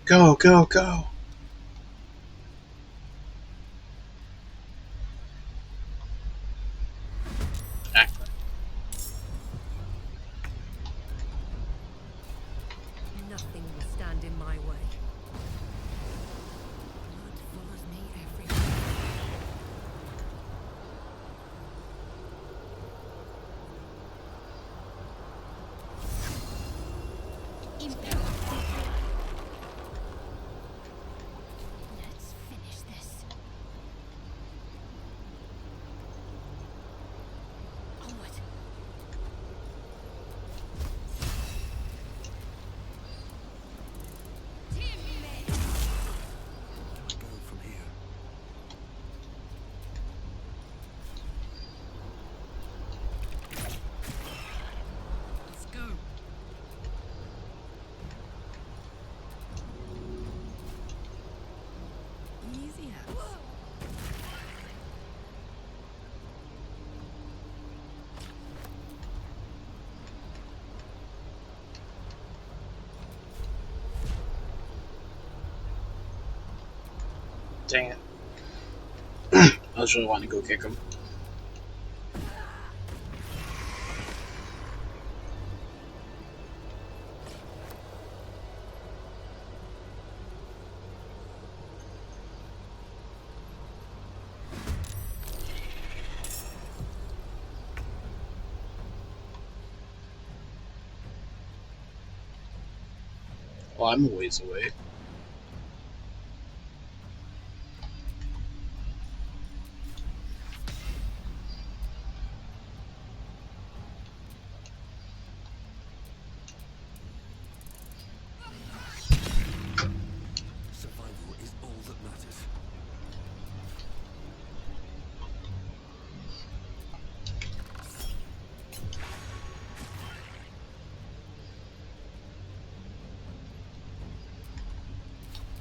A: Go, go, go! Exactly.
H: Nothing will stand in my way. Blood follows me everywhere.
J: Let's finish this. Onward.
B: Where do I go from here?
H: Let's go. Easy house.
A: Dang it. I was really wanting to go kick him. Well, I'm a ways away.
B: Survival is all that matters.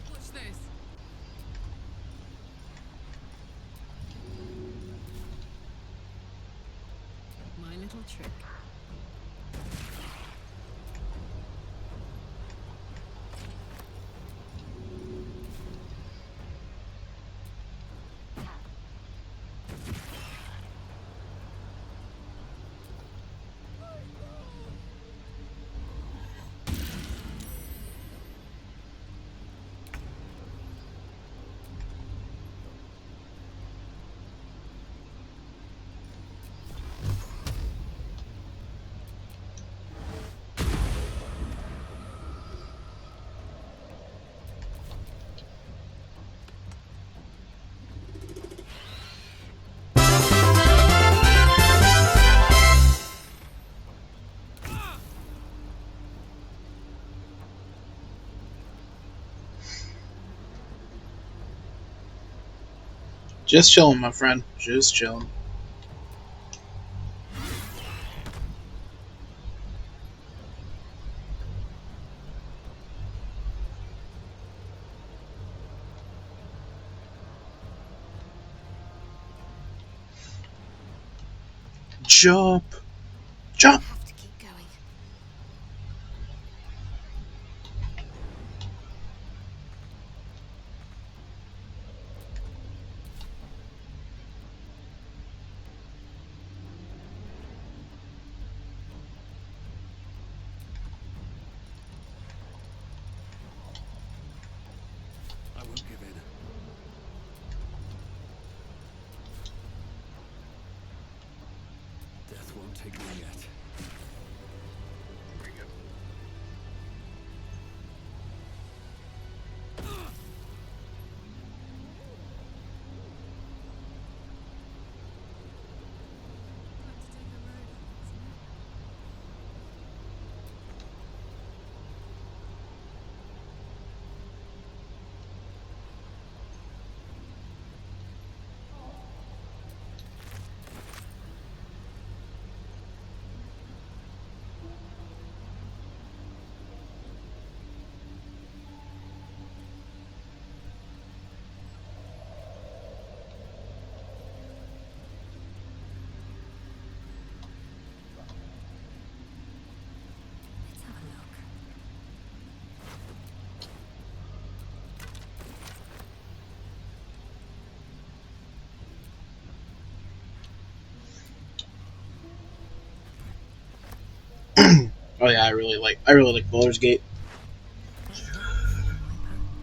H: Watch this. My little trick.
A: Just chilling, my friend. Just chilling. Jump! Jump!
J: Have to keep going.
B: I won't give in. Death won't take me yet.
J: Let's have a look.
A: Oh yeah, I really like Baldur's Gate.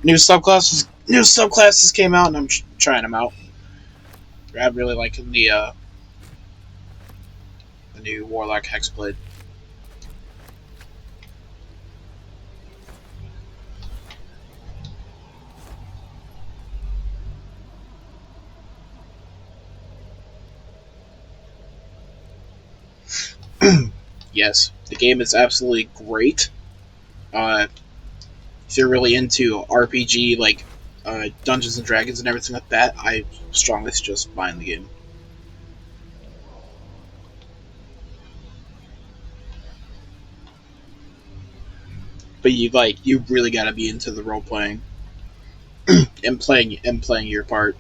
A: New subclasses came out, and I'm trying them out. I'm really liking the new Warlock Hexblade. Yes, the game is absolutely great. If you're really into RPG, like Dungeons and Dragons and everything like that, I strongly suggest buying the game. But you really got to be into the role playing and playing your part,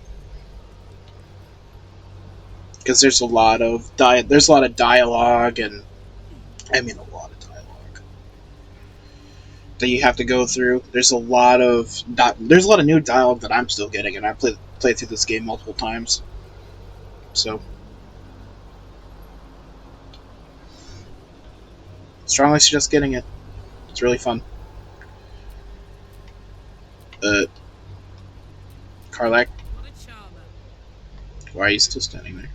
A: because there's a lot of dialogue, and I mean a lot of dialogue that you have to go through. There's a lot of new dialogue that I'm still getting, and I played through this game multiple times. So strongly suggest getting it. It's really fun. Karlak,
H: What a charmer.
A: why are you still standing there?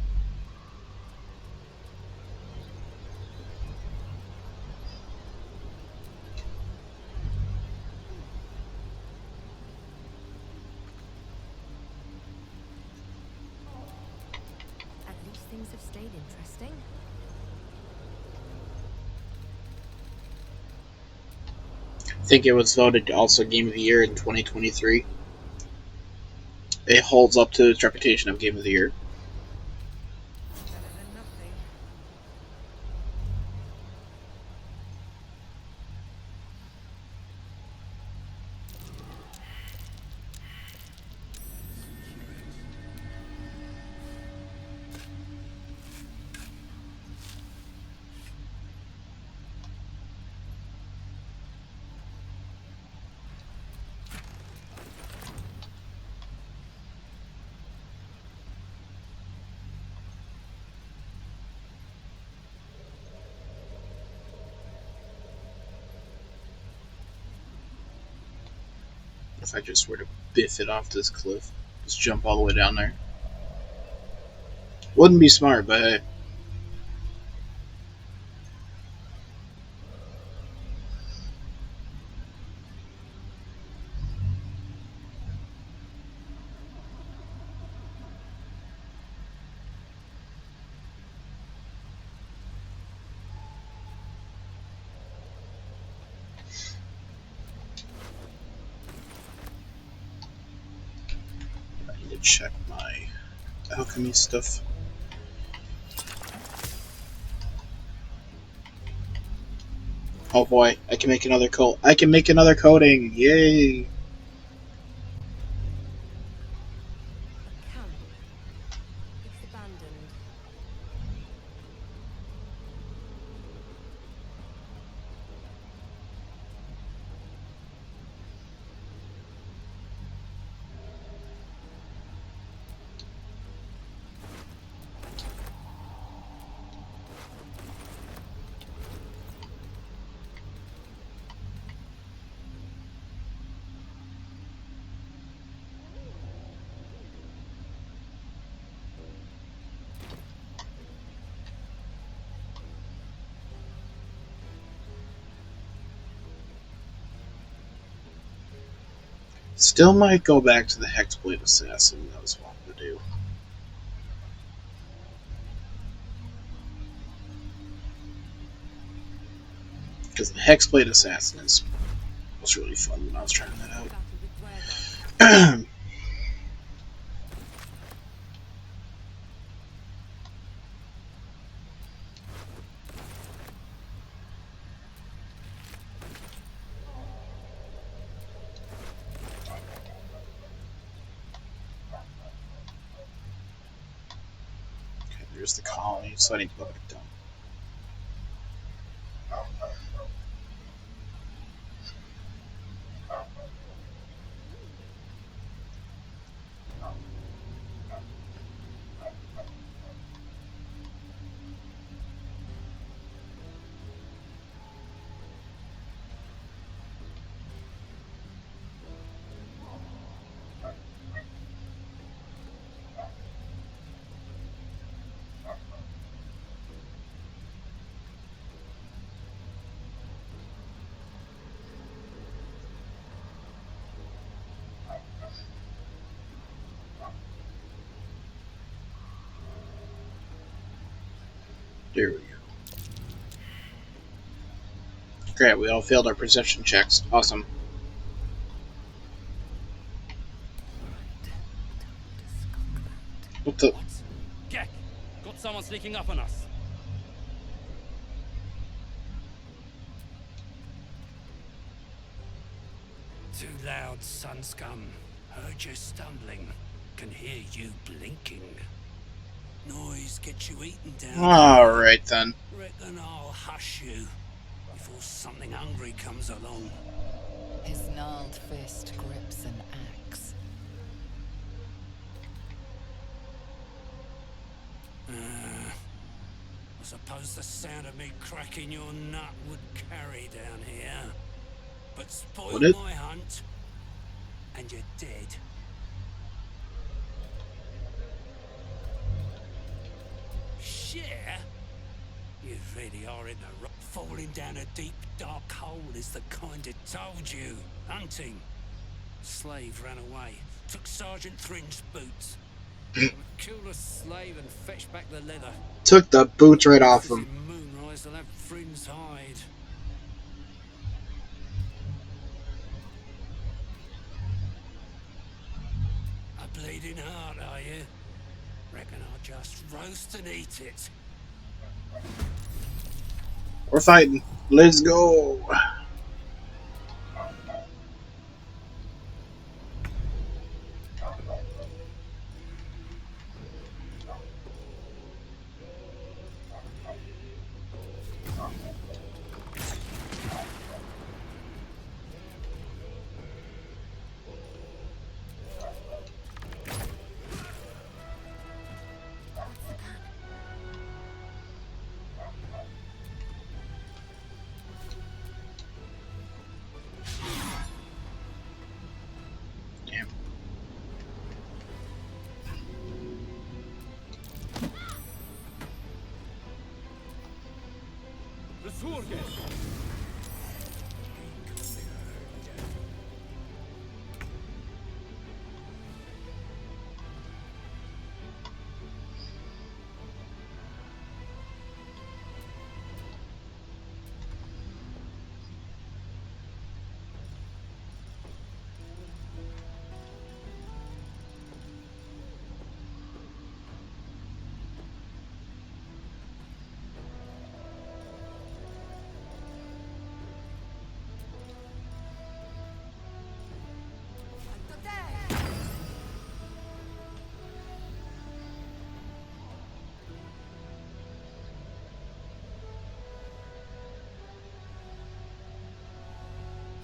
J: At least things have stayed interesting.
A: I think it was voted also Game of the Year in 2023. It holds up to its reputation of Game of the Year.
H: Better than nothing.
A: If I just were to biff it off this cliff, just jump all the way down there. Wouldn't be smart, but hey. I need to check my alchemy stuff. Oh boy, I can make another coat. I can make another coating! Yay!
J: Camp. It's abandoned.
A: Still might go back to the Hexblade Assassin that I was wanting to do. Because the Hexblade Assassin was really fun when I was trying that out. There's the colony, so I need to go back down. There we go. Great, we all failed our perception checks. Awesome. What the?
K: Gek! Got someone sneaking up on us. Too loud, sun scum. Heard you stumbling. Can hear you blinking. Noise gets you eaten down.
A: Alright then.
K: Reckon I'll hush you before something hungry comes along.
D: His gnarled fist grips an axe.
K: I suppose the sound of me cracking your nut would carry down here. But spoil my hunt, and you're dead. Share? You really are in the rock. Falling down a deep, dark hole is the kind that told you. Hunting. Slave ran away. Took Sergeant Thrin's boots. Killed a slave and fetched back the leather.
A: Took the boots right off him.
K: Moonrise, they'll have Thrin's hide. A bleeding heart, are you? Reckon I'll just roast and eat it.
A: We're fighting. Let's go.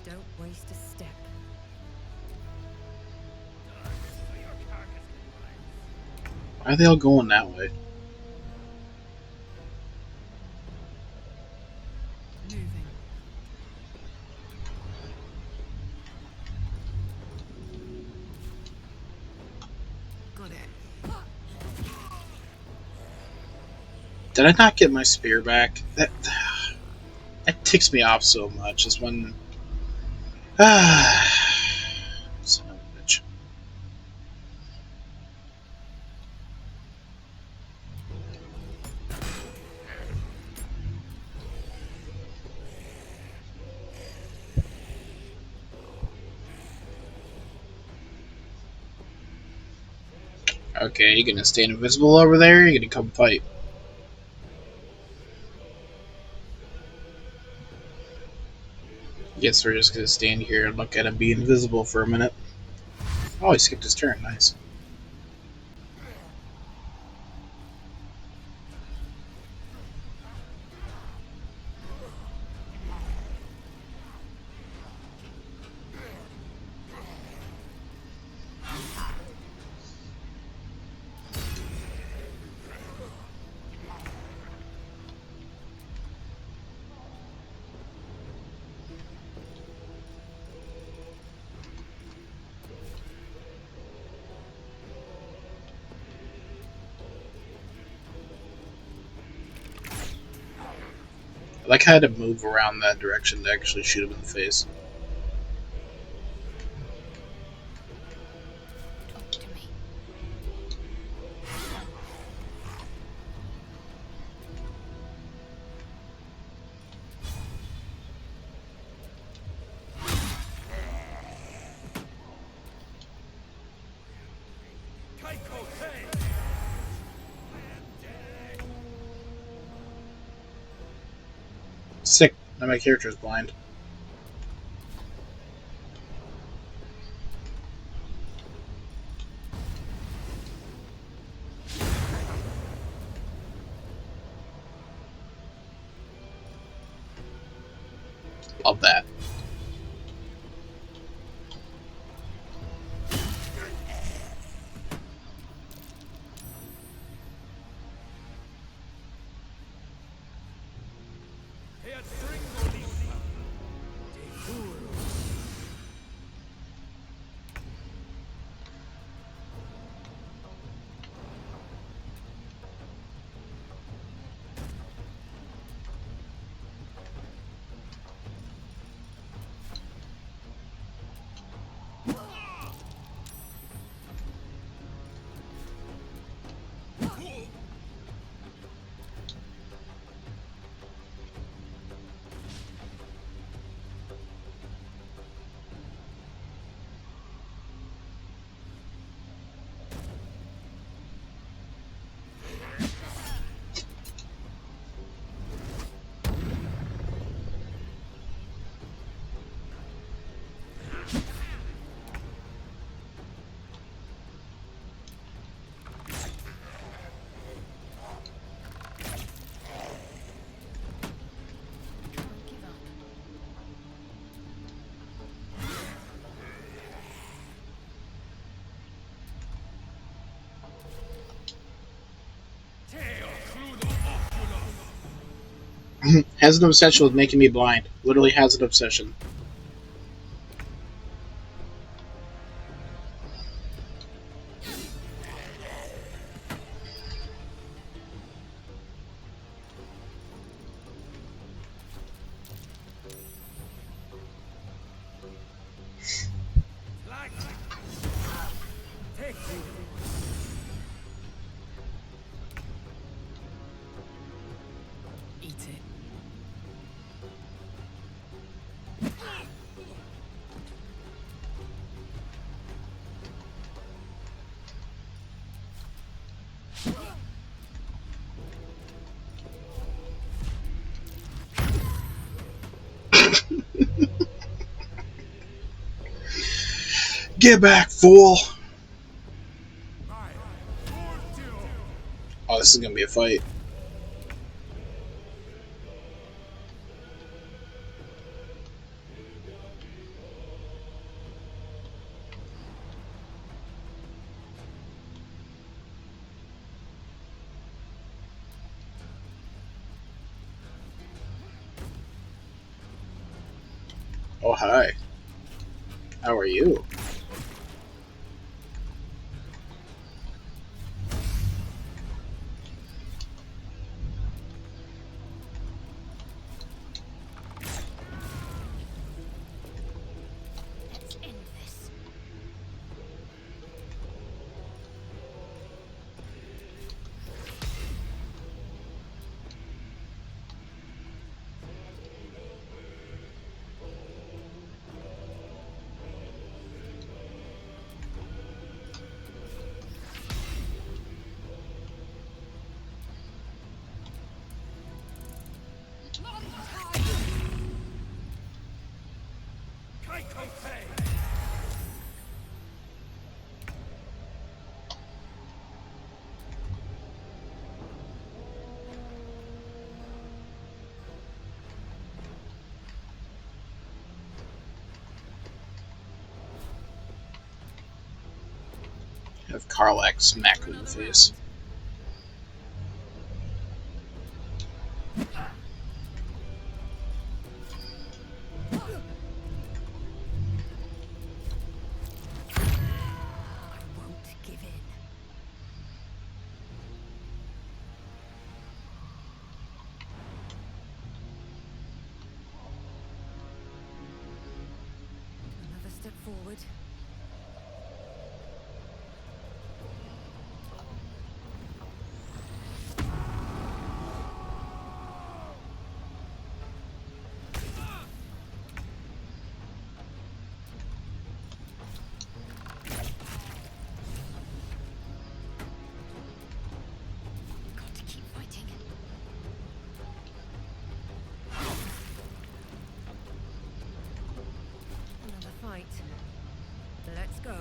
C: Don't waste a step.
A: Why are they all going that way?
C: Moving. Got it.
A: Did I not get my spear back? That ticks me off so much. Is when so Okay, you gonna stand invisible over there? Or you gonna come fight? Guess we're just gonna stand here and look at him be invisible for a minute. Oh, he skipped his turn. Nice. I like how I had to move around that direction to actually shoot him in the face.
D: Talk to me.
A: Sick. Now my character is blind. Love that. Has an obsession with making me blind. Literally has an obsession.
D: Eat it.
A: Get back, fool! Oh, this is gonna be a fight. Oh, hi. How are you?
J: Let's end this.
A: have Karlak smack him in the face.
H: Forward.
C: Got to keep fighting.
H: Another fight. Let's go.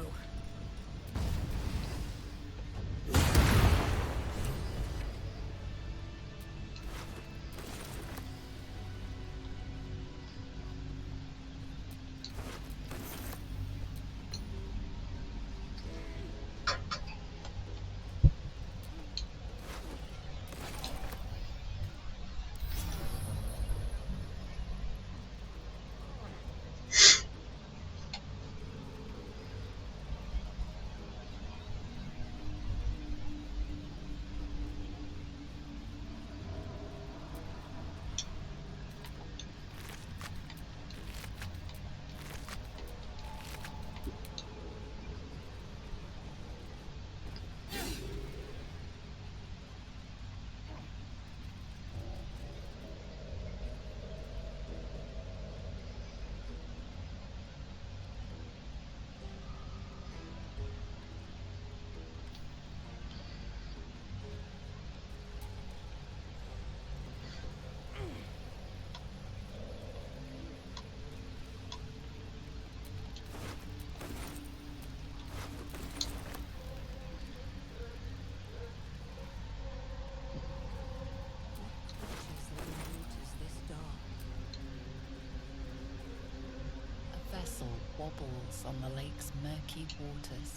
D: A vessel wobbles on the lake's murky waters.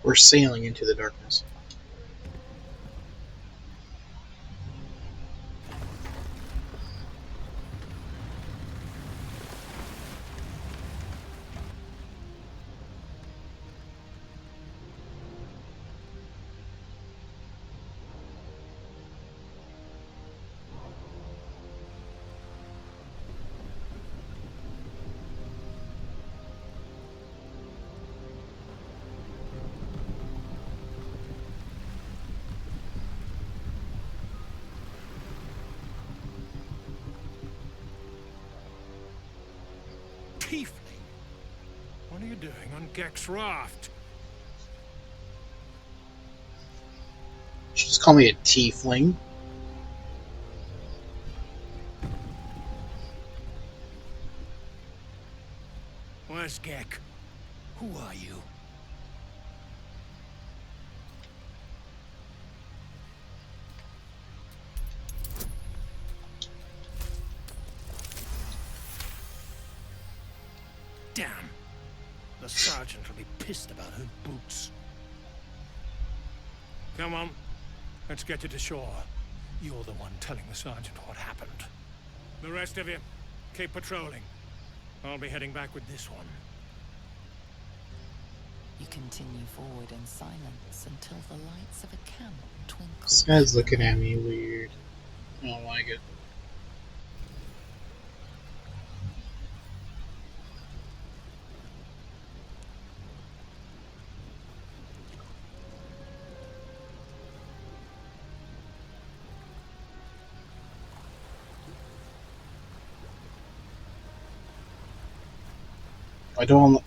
A: We're sailing into the darkness.
K: Tiefling? What are you doing on Gek's raft?
A: You just call me a tiefling.
K: Where's Gek? Who are you? Damn. The sergeant will be pissed about her boots. Come on. Let's get you to shore. You're the one telling the sergeant what happened. The rest of you, keep patrolling. I'll be heading back with this one.
D: You continue forward in silence until the lights of a camp twinkle.
A: This guy's looking at me weird. I don't like it.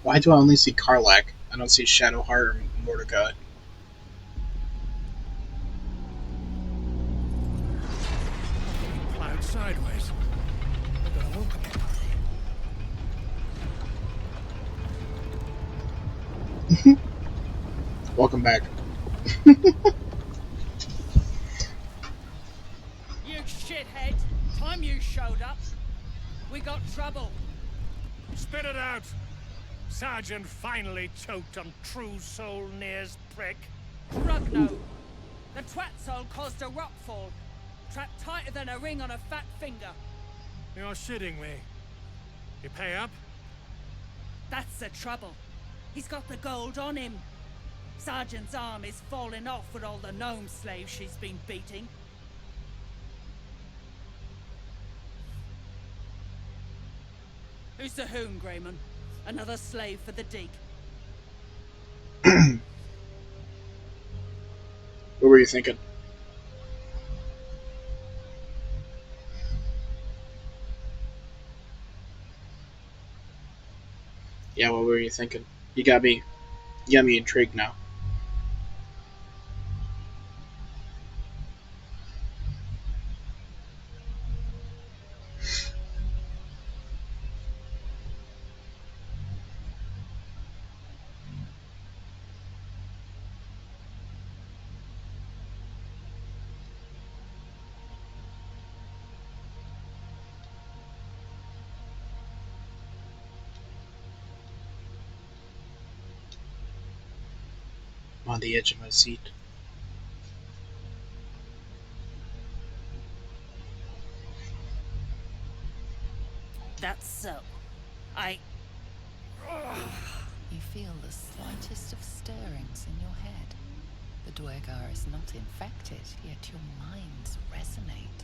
A: Why do I only see Karlak? I don't see Shadowheart or Mordecai.
K: Plowed sideways. I gotta open it.
A: Welcome back.
L: You shithead! Time you showed up. We got trouble.
K: Spit it out! Sergeant finally choked on True Soul Near's prick.
H: Rugno. The twat soul caused a rock fall. Trapped tighter than a ring on a fat finger.
K: You're shitting me. You pay up?
H: That's the trouble. He's got the gold on him. Sergeant's arm is falling off with all the gnome slaves she's been beating. Who's the hoon, Greyman? Another slave for the dig.
A: What were you thinking? Yeah, what were you thinking? You got me intrigued now. I'm on the edge of my seat.
H: That's so.
D: You feel the slightest of stirrings in your head. The Dwergar is not infected, yet your minds resonate.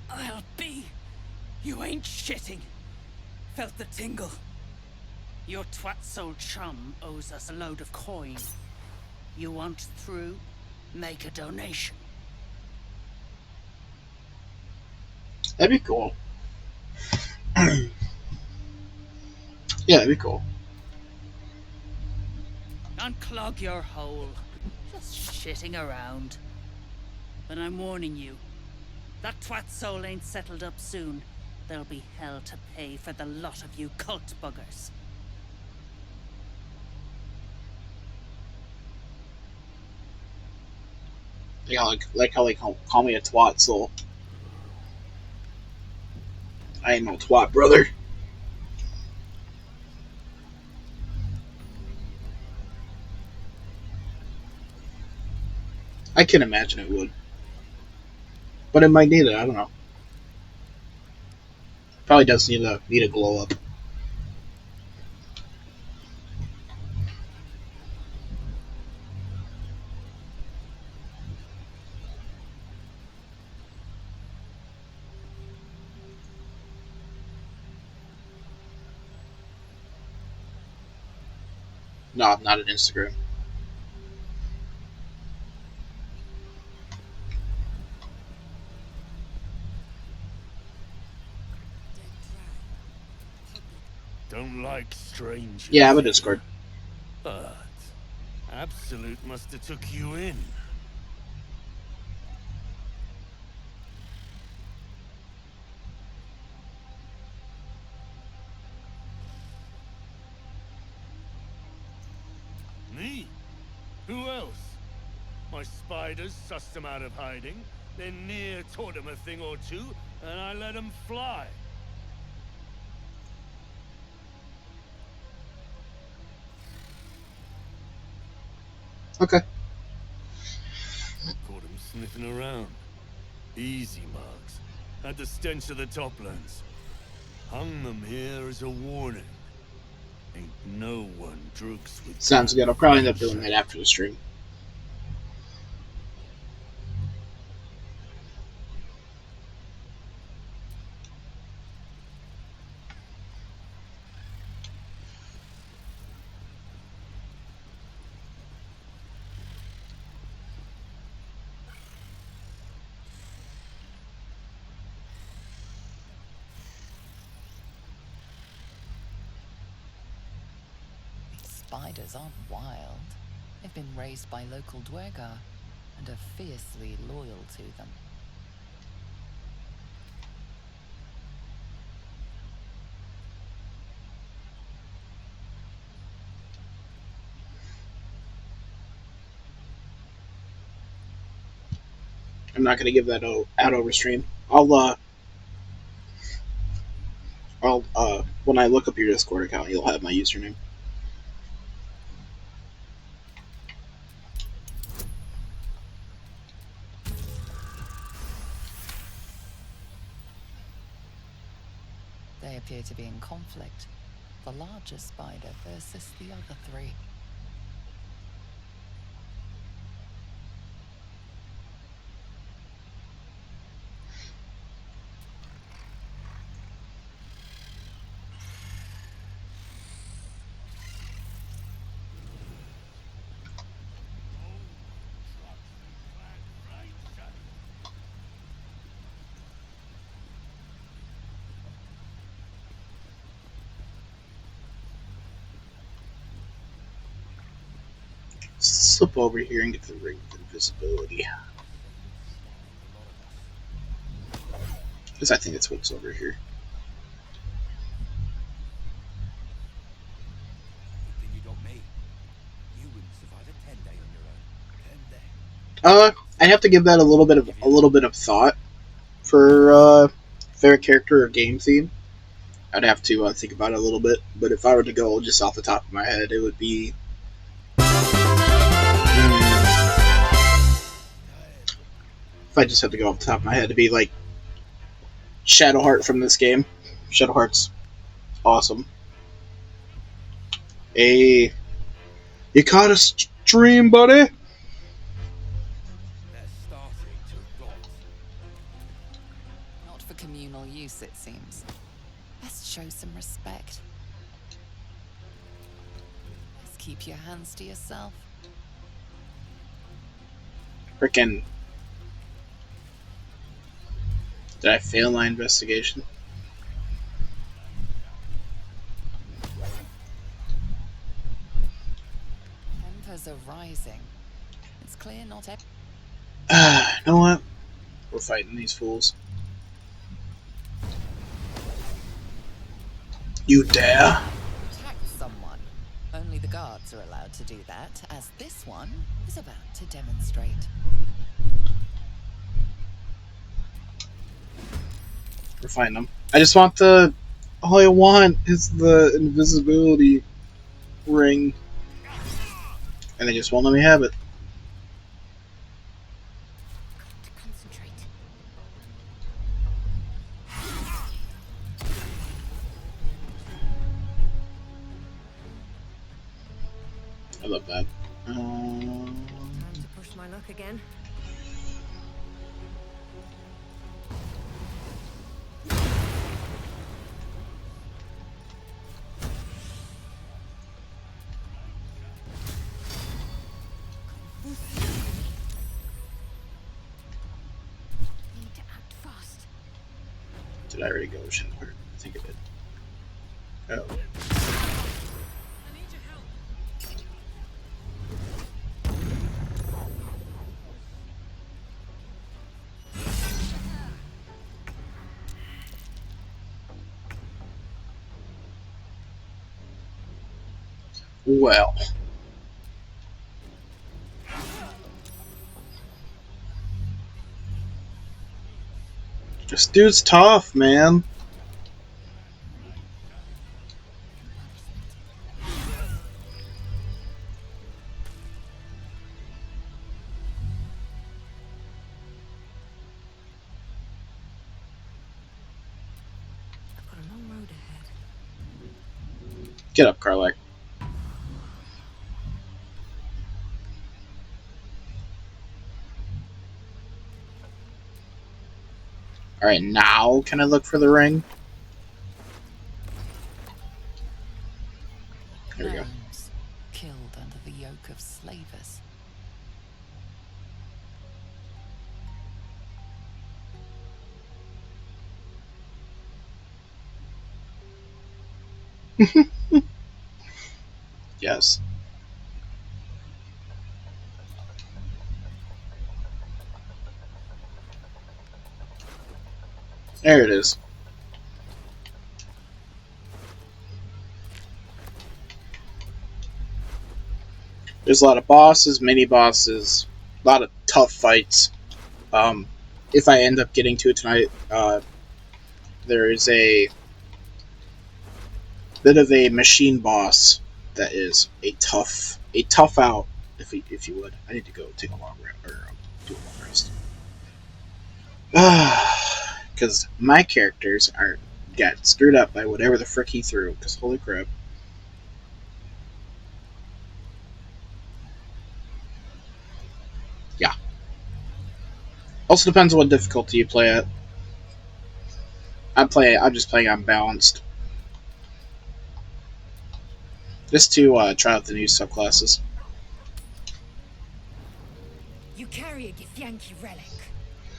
H: I'll be. You ain't shitting. Felt the tingle. Your twat soul chum owes us a load of coin. You want through? Make a donation.
A: That'd be cool. Yeah, that'd be cool.
H: Unclog your hole. Just shitting around. But I'm warning you. That twat soul ain't settled up soon. There'll be hell to pay for the lot of you cult buggers.
A: Yeah, like how they call me a twat soul. I ain't no twat, brother. I can imagine it would. But it might need it, I don't know. Probably does need a glow up. No, I'm not on Instagram.
K: Don't like strangers.
A: Yeah, I have a Discord.
K: But Absolute must have took you in. Me? Who else? My spiders sussed them out of hiding, then Near taught them a thing or two, and I let them fly.
A: Okay.
K: Caught him sniffing around. Easy marks. Had the stench of the Toplands. Hung them here as a warning. Ain't no one droogs with.
A: Sounds good. I'll probably end up doing that after the stream.
D: Spiders aren't wild. They've been raised by local Dwergar and are fiercely loyal to them.
A: I'm not gonna give that out over stream. I'll I'll when I look up your Discord account, you'll have my username.
D: They appear to be in conflict. The larger spider versus the other three.
A: Slip over here and get the ring of invisibility. Because I think it's what's over here.
E: Good thing you got me. You wouldn't survive a 10-day on your own. 10 day.
A: I have to give that a little bit of thought for favorite character or game theme. I'd have to think about it a little bit. But if I were to go just off the top of my head, it would be. If I just had to go off the top of my head, it'd be like Shadowheart from this game. Shadowheart's awesome. Hey, you caught a stream, buddy?
E: They're starting to rot.
D: Not for communal use, it seems. Best show some respect. Best keep your hands to yourself.
A: Frickin'. Did I fail my investigation?
D: Tempers are rising. It's clear not
A: You know what? We're fighting these fools. You dare?
D: attack someone. Only the guards are allowed to do that, as this one is about to demonstrate.
A: We're fighting them. I just want the. All I want is the invisibility ring. And they just won't let me have it.
J: Concentrate.
A: I love that.
C: Time to push my luck again.
J: Need to act fast.
A: Did I already go Shadowheart? I think I did. Oh.
L: I need your help.
A: Well. This dude's tough, man.
C: I've got a long road ahead.
A: Get up, Karlak. Alright, now can I look for the ring? There we go.
D: Gnomes, killed under the yoke of slavers.
A: Yes. There it is. There's a lot of bosses, mini bosses, a lot of tough fights. If I end up getting to it tonight, there is a bit of a machine boss that is a tough out, if you would. I need to go take a long rest or do a long rest. Because my characters are got screwed up by whatever the frick he threw. Because holy crap. Yeah. Also depends on what difficulty you play at. I'm just playing on balanced. Just to try out the new subclasses.
M: You carry a Githyanki relic.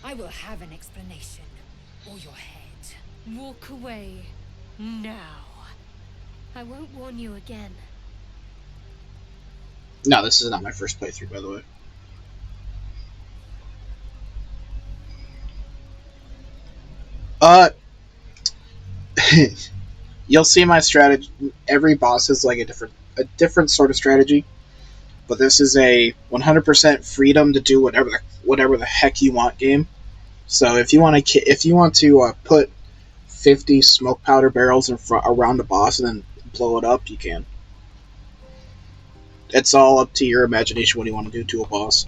M: I will have an explanation. Or your head.
C: Walk away. Now. I won't warn you again.
A: No, this is not my first playthrough, by the way. You'll see my strategy. Every boss is like a different sort of strategy, but this is a 100% freedom to do whatever the heck you want game. So if you want to put 50 smoke powder barrels around the boss and then blow it up, you can. It's all up to your imagination what you want to do to a boss.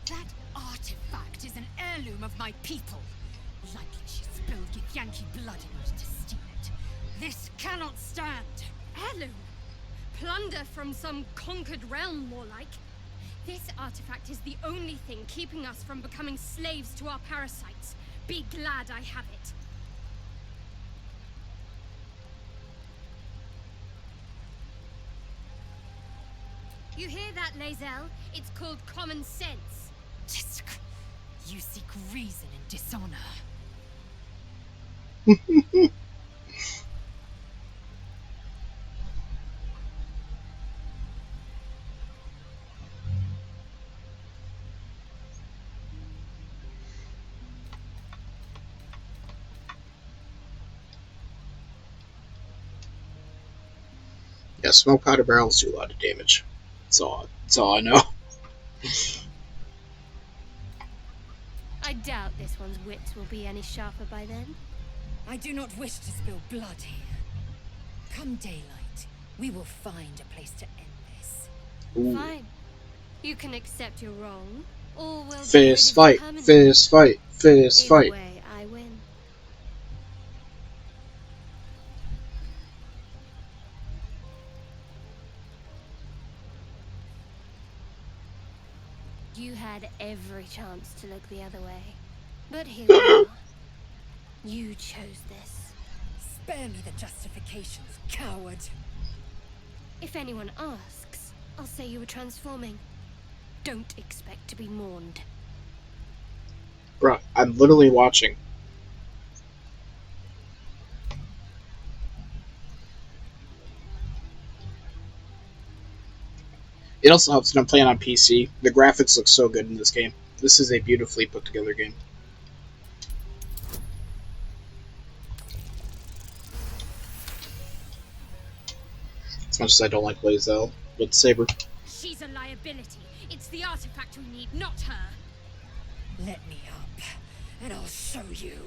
M: That artifact is an heirloom of my people. Likely she spilled Githyanki blood in order to steal it. This cannot stand.
C: Heirloom? Plunder from some conquered realm, more like. This artifact is the only thing keeping us from becoming slaves to our parasites. Be glad I have it. You hear that, Lae'zel? It's called common sense.
M: Just you seek reason in dishonor.
A: Yeah, smoke powder barrels do a lot of damage. That's all I know.
C: I doubt this one's wits will be any sharper by then.
M: I do not wish to spill blood here. Come daylight, we will find a place to end this.
A: Ooh.
C: Fine. You can accept you're wrong, or we'll
A: fist fight, fist fight, fist fight.
C: Either way, I win. You had every chance to look the other way. But here we are. You chose this.
M: Spare me the justifications, coward.
C: If anyone asks, I'll say you were transforming. Don't expect to be mourned.
A: Bruh, I'm literally watching. It also helps that I'm playing on PC. The graphics look so good in this game. This is a beautifully put together game. As much as I don't like Lae'zel with Saber.
C: She's a liability. It's the artifact we need, not her.
M: Let me up, and I'll show you.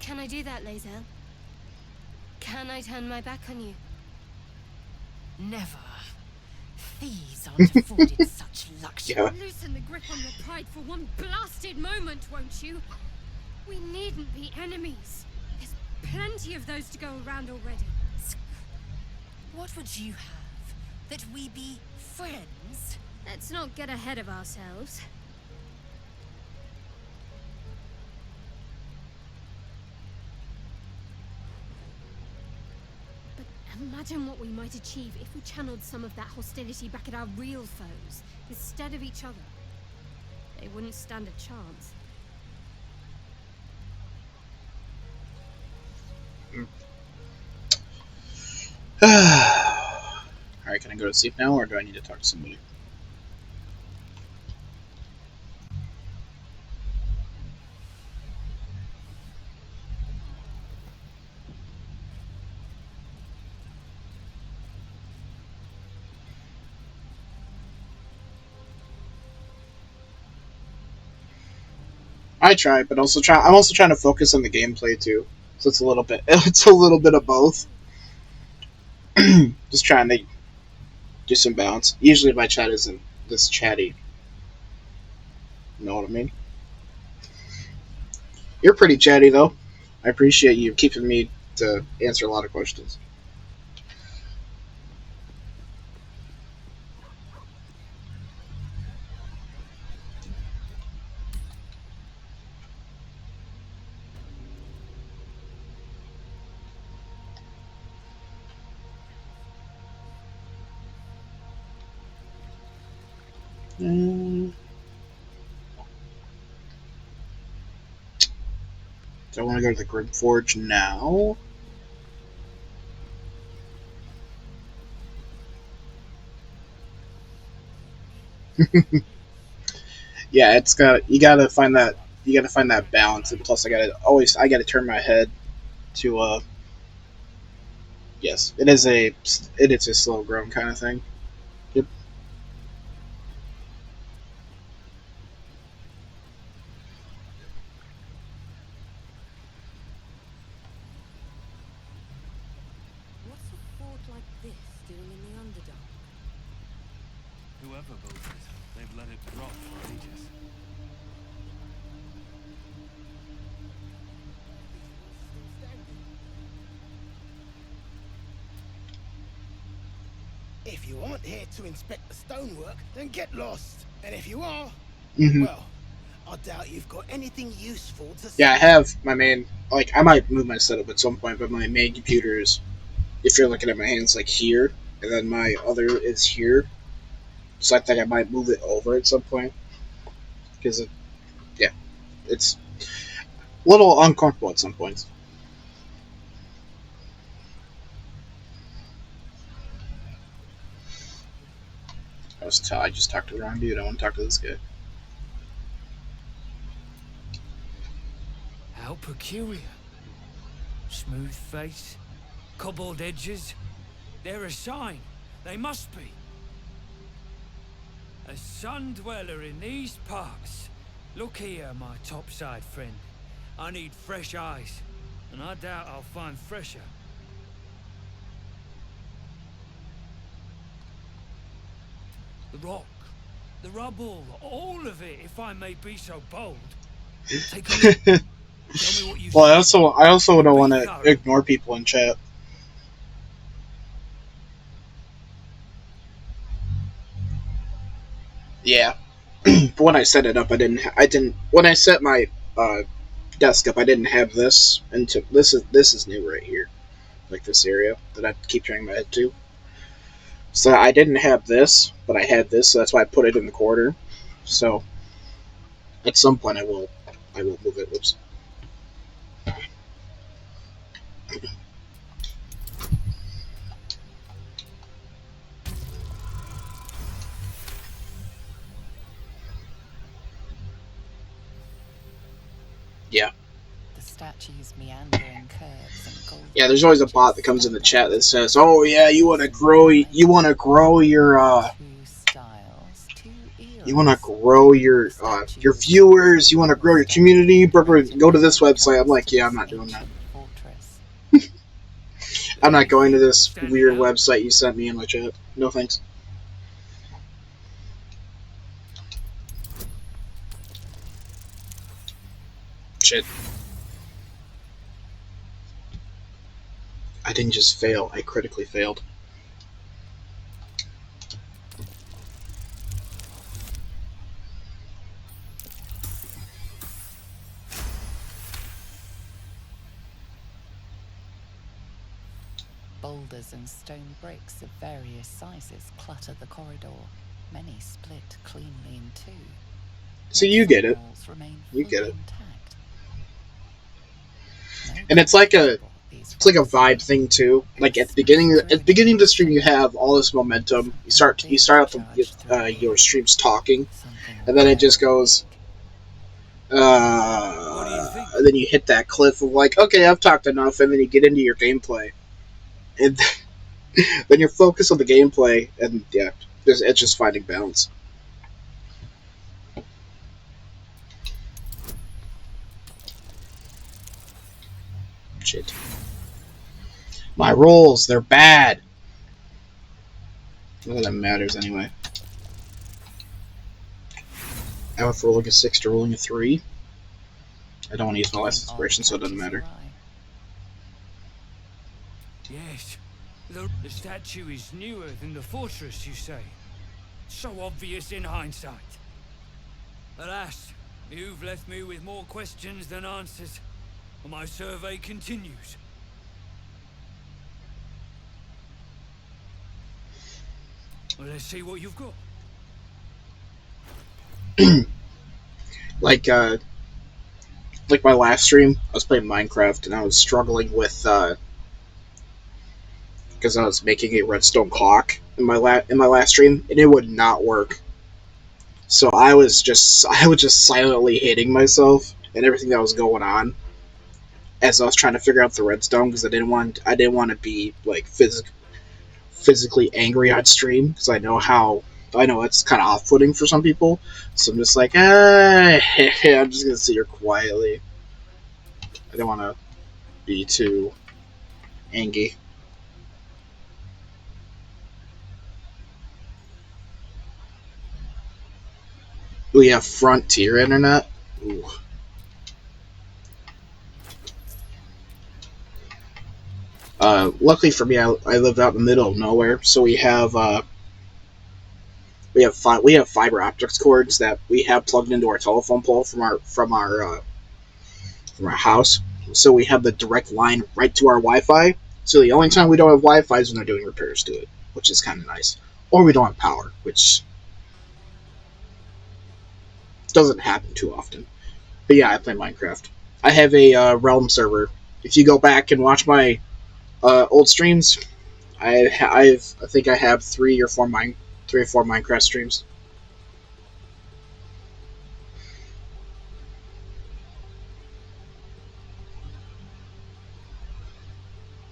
C: Can I do that, Lae'zel? Can I turn my back on you?
M: Never. Thieves aren't afforded such luxury.
A: Yeah.
C: Loosen the grip on your pride for one blasted moment, won't you? We needn't be enemies. There's plenty of those to go around already.
M: What would you have? That we be friends?
C: Let's not get ahead of ourselves. But imagine what we might achieve if we channeled some of that hostility back at our real foes, instead of each other. They wouldn't stand a chance.
A: Alright, can I go to sleep now, or do I need to talk to somebody? I try, but also try. I'm also trying to focus on the gameplay too. So it's a little bit. It's a little bit of both. Just trying to do some balance. Usually my chat isn't this chatty. You know what I mean? You're pretty chatty though. I appreciate you keeping me to answer a lot of questions. Mm, do I want to go to the Grim Forge now? Yeah, it's got you gotta find that balance, and plus I gotta turn my head to yes, it is a slow grown kind of thing. Yep.
N: What's a fort like this doing in the Underdark?
K: Whoever built it, they've let it rot for ages.
O: If you aren't here to inspect the stonework, then get lost. And if you are,
A: Mm-hmm.
O: well, I doubt you've got anything useful to say.
A: Yeah, I have my main. Like, I might move my setup at some point, but my main computer is, if you're looking at my hands, like here, and then my other is here. So I think I might move it over at some point because yeah, it's a little uncomfortable at some points. I just talked to the wrong dude. I want to talk to this guy.
P: How peculiar. Smooth face, cobbled edges. They're a sign. They must be. A sun dweller in these parts. Look here, my topside friend. I need fresh eyes, and I doubt I'll find fresher. The rock, the rubble, all of it, if I may be so bold. Take a look. Tell me what you
A: Well,
P: see.
A: I also don't want to ignore people in chat. Yeah, but when I set it up, I didn't. When I set my desk up, I didn't have this. Until this is new right here, like this area that I keep turning my head to. So I didn't have this, but I had this, so that's why I put it in the corner. So at some point, I will move it. Whoops. Yeah.
D: The statue's meandering curves and gold.
A: Yeah, there's always a bot that comes in the chat that says, "Oh yeah, you want to grow your you want to grow your viewers, you want to grow your community, go to this website." I'm like, "Yeah, I'm not doing that. I'm not going to this weird website you sent me in my chat. No thanks." Shit. I didn't just fail, I critically failed.
D: Boulders and stone bricks of various sizes clutter the corridor. Many split cleanly in two.
A: So you get it. You get it. And it's like a vibe thing too. Like at the beginning of the stream, you have all this momentum. You start out your streams talking, and then it just goes. And then you hit that cliff of like, okay, I've talked enough, and then you get into your gameplay, and then you're focused on the gameplay, and yeah, it's just finding balance. Shit. My rolls, they're bad. None of that matters anyway. I went from rolling a 6 to rolling a 3. I don't want to use my last inspiration, so it doesn't matter.
P: Yes. The statue is newer than the fortress, you say? So obvious in hindsight. Alas, you've left me with more questions than answers. My survey continues. Well, let's see what you've got.
A: like my last stream, I was playing Minecraft and I was struggling with because I was making a redstone clock in my last stream and it would not work. So I was just silently hating myself and everything that was going on as I was trying to figure out the redstone because I didn't want to be like physically angry on stream because I know it's kind of off-putting for some people. So I'm just like, I'm just gonna sit here quietly. I don't want to be too angry. We have Frontier Internet. Ooh. Luckily for me, I live out in the middle of nowhere, so we have fiber optics cords that we have plugged into our telephone pole from our house. So we have the direct line right to our Wi-Fi. So the only time we don't have Wi-Fi is when they're doing repairs to it, which is kind of nice. Or we don't have power, which doesn't happen too often. But yeah, I play Minecraft. I have a Realm server. If you go back and watch my old streams, I think I have 3 or 4 Minecraft streams.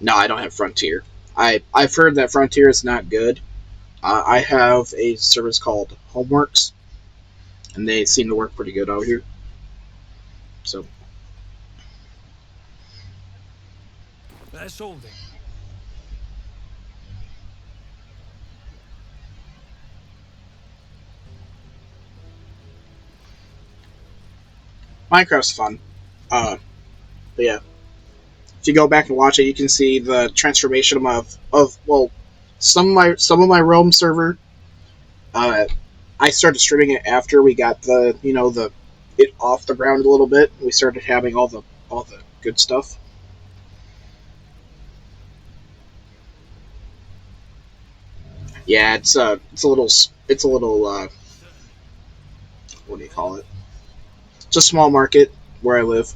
A: No, I don't have Frontier. I've heard that Frontier is not good. I have a service called Homeworks, and they seem to work pretty good out here. So
P: That's all then.
A: Minecraft's fun. But yeah, if you go back and watch it, you can see the transformation of some of my Realm server. I started streaming it after we got it off the ground a little bit. We started having all the good stuff. Yeah, it's a little what do you call it? It's a small market where I live.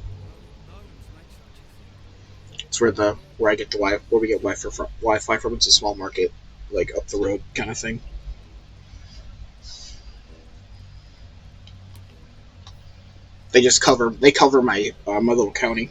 A: It's where I get the where we get Wi-Fi from. It's a small market, like up the road kind of thing. They cover my my little county.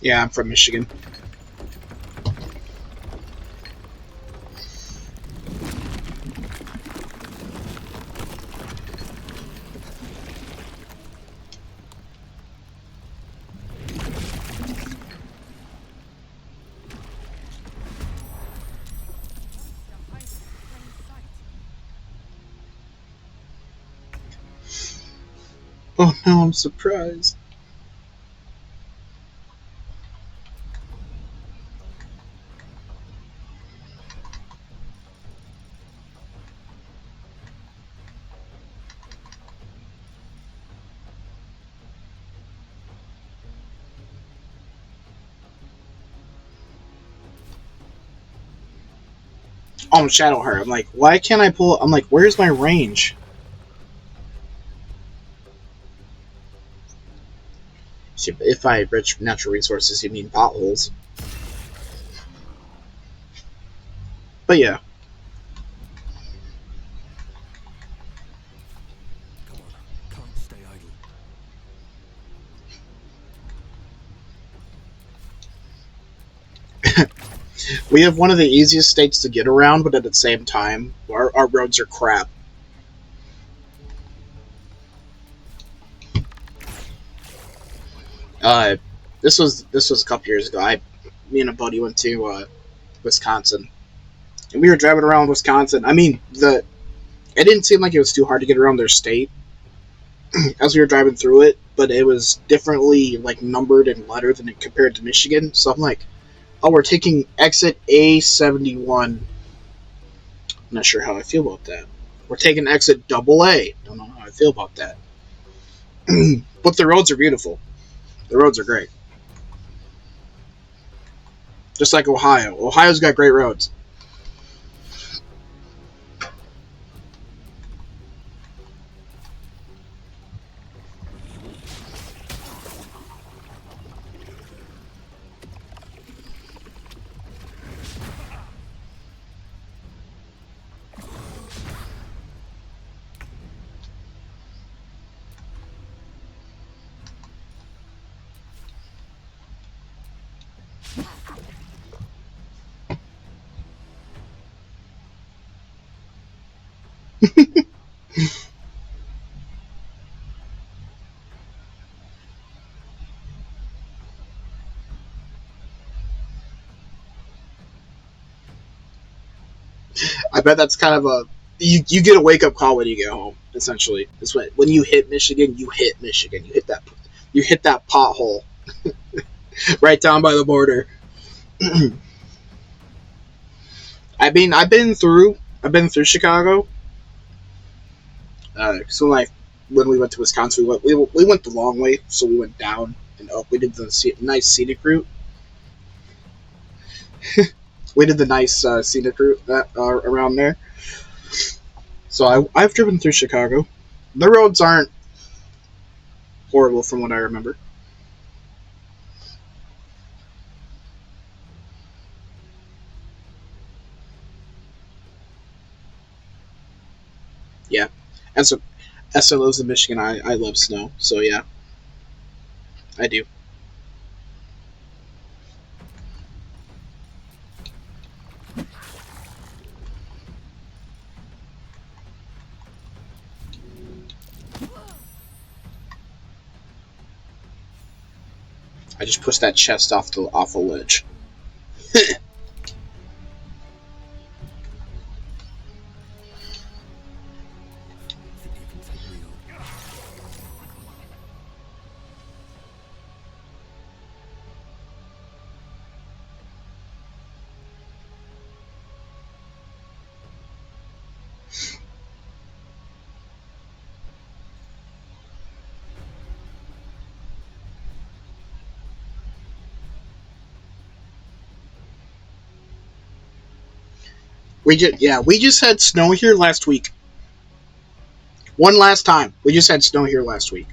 A: Yeah, I'm from Michigan. Oh no, I'm surprised. Oh, Shadowheart. I'm like, why can't I pull? I'm like, where's my range? If I rich natural resources, you mean potholes. But yeah.
B: Come on, can't stay idle.
A: We have one of the easiest states to get around, but at the same time, our roads are crap. Uh, this was a couple years ago. Me and a buddy went to Wisconsin, and we were driving around Wisconsin. I mean, it didn't seem like it was too hard to get around their state as we were driving through it, but it was differently like numbered and lettered than it compared to Michigan. So I'm like, oh, we're taking exit A71. I'm not sure how I feel about that. We're taking exit double A. Don't know how I feel about that. But the roads are beautiful. The roads are great. Just like Ohio. Ohio's got great roads. I bet that's kind of you get a wake up call when you get home. Essentially, it's when you hit Michigan, you hit Michigan. You hit that pothole right down by the border. I've been through Chicago. So like when we went to Wisconsin, we went the long way, so we went down and up. We did the nice scenic route. We did the nice scenic route that around there. So I've driven through Chicago. The roads aren't horrible from what I remember. Yeah, as as I lives in Michigan, I love snow. So yeah, I do. I just pushed that chest off the ledge. We just had snow here last week. One last time. We just had snow here last week.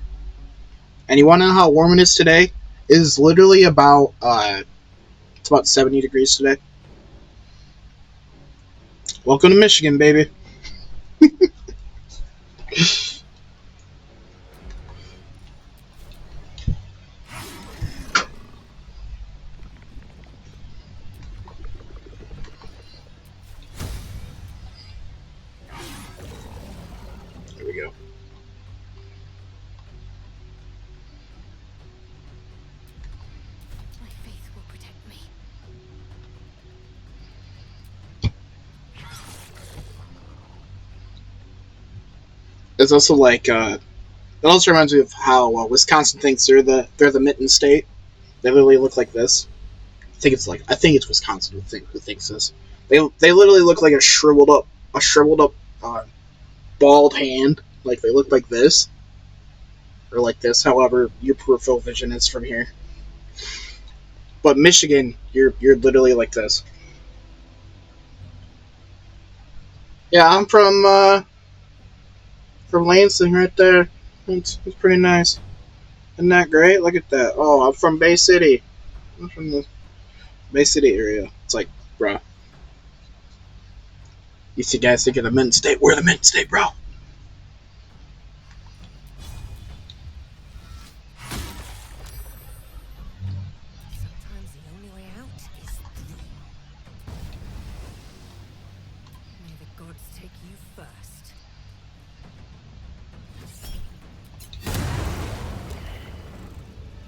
A: And you want to know how warm it is today? It is literally about it's about 70 degrees today. Welcome to Michigan, baby. There we go.
C: My faith will protect me.
A: It's also like it also reminds me of how Wisconsin thinks they're the mitten state. They literally look like this. I think it's Wisconsin who thinks this. They literally look like a shriveled up bald hand. Like they look like this or like this. However, your peripheral vision is from here. But Michigan, you're literally like this. Yeah, I'm from Lansing right there. It's pretty nice. Isn't that great? Look at that. Oh, I'm from Bay City. I'm from the Bay City area. It's like, bro, you see guys think of the Mint State. We're the Mint State, bro.
N: Sometimes the only way out is through. May the gods take you first.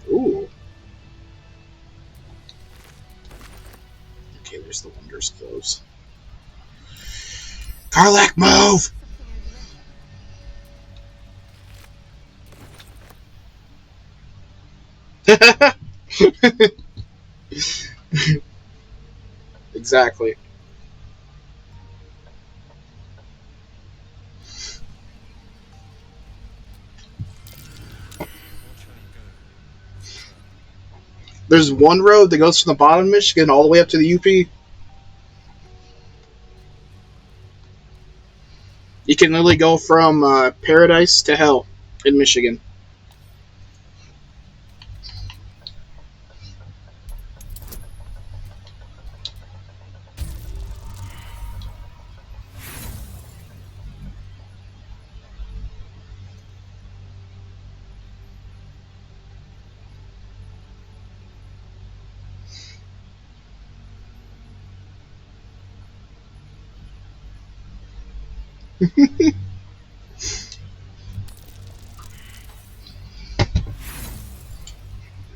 A: Ooh. Okay, there's the Wonders close. Karlak, move! Exactly. There's one road that goes from the bottom of Michigan all the way up to the UP. You can literally go from paradise to hell in Michigan.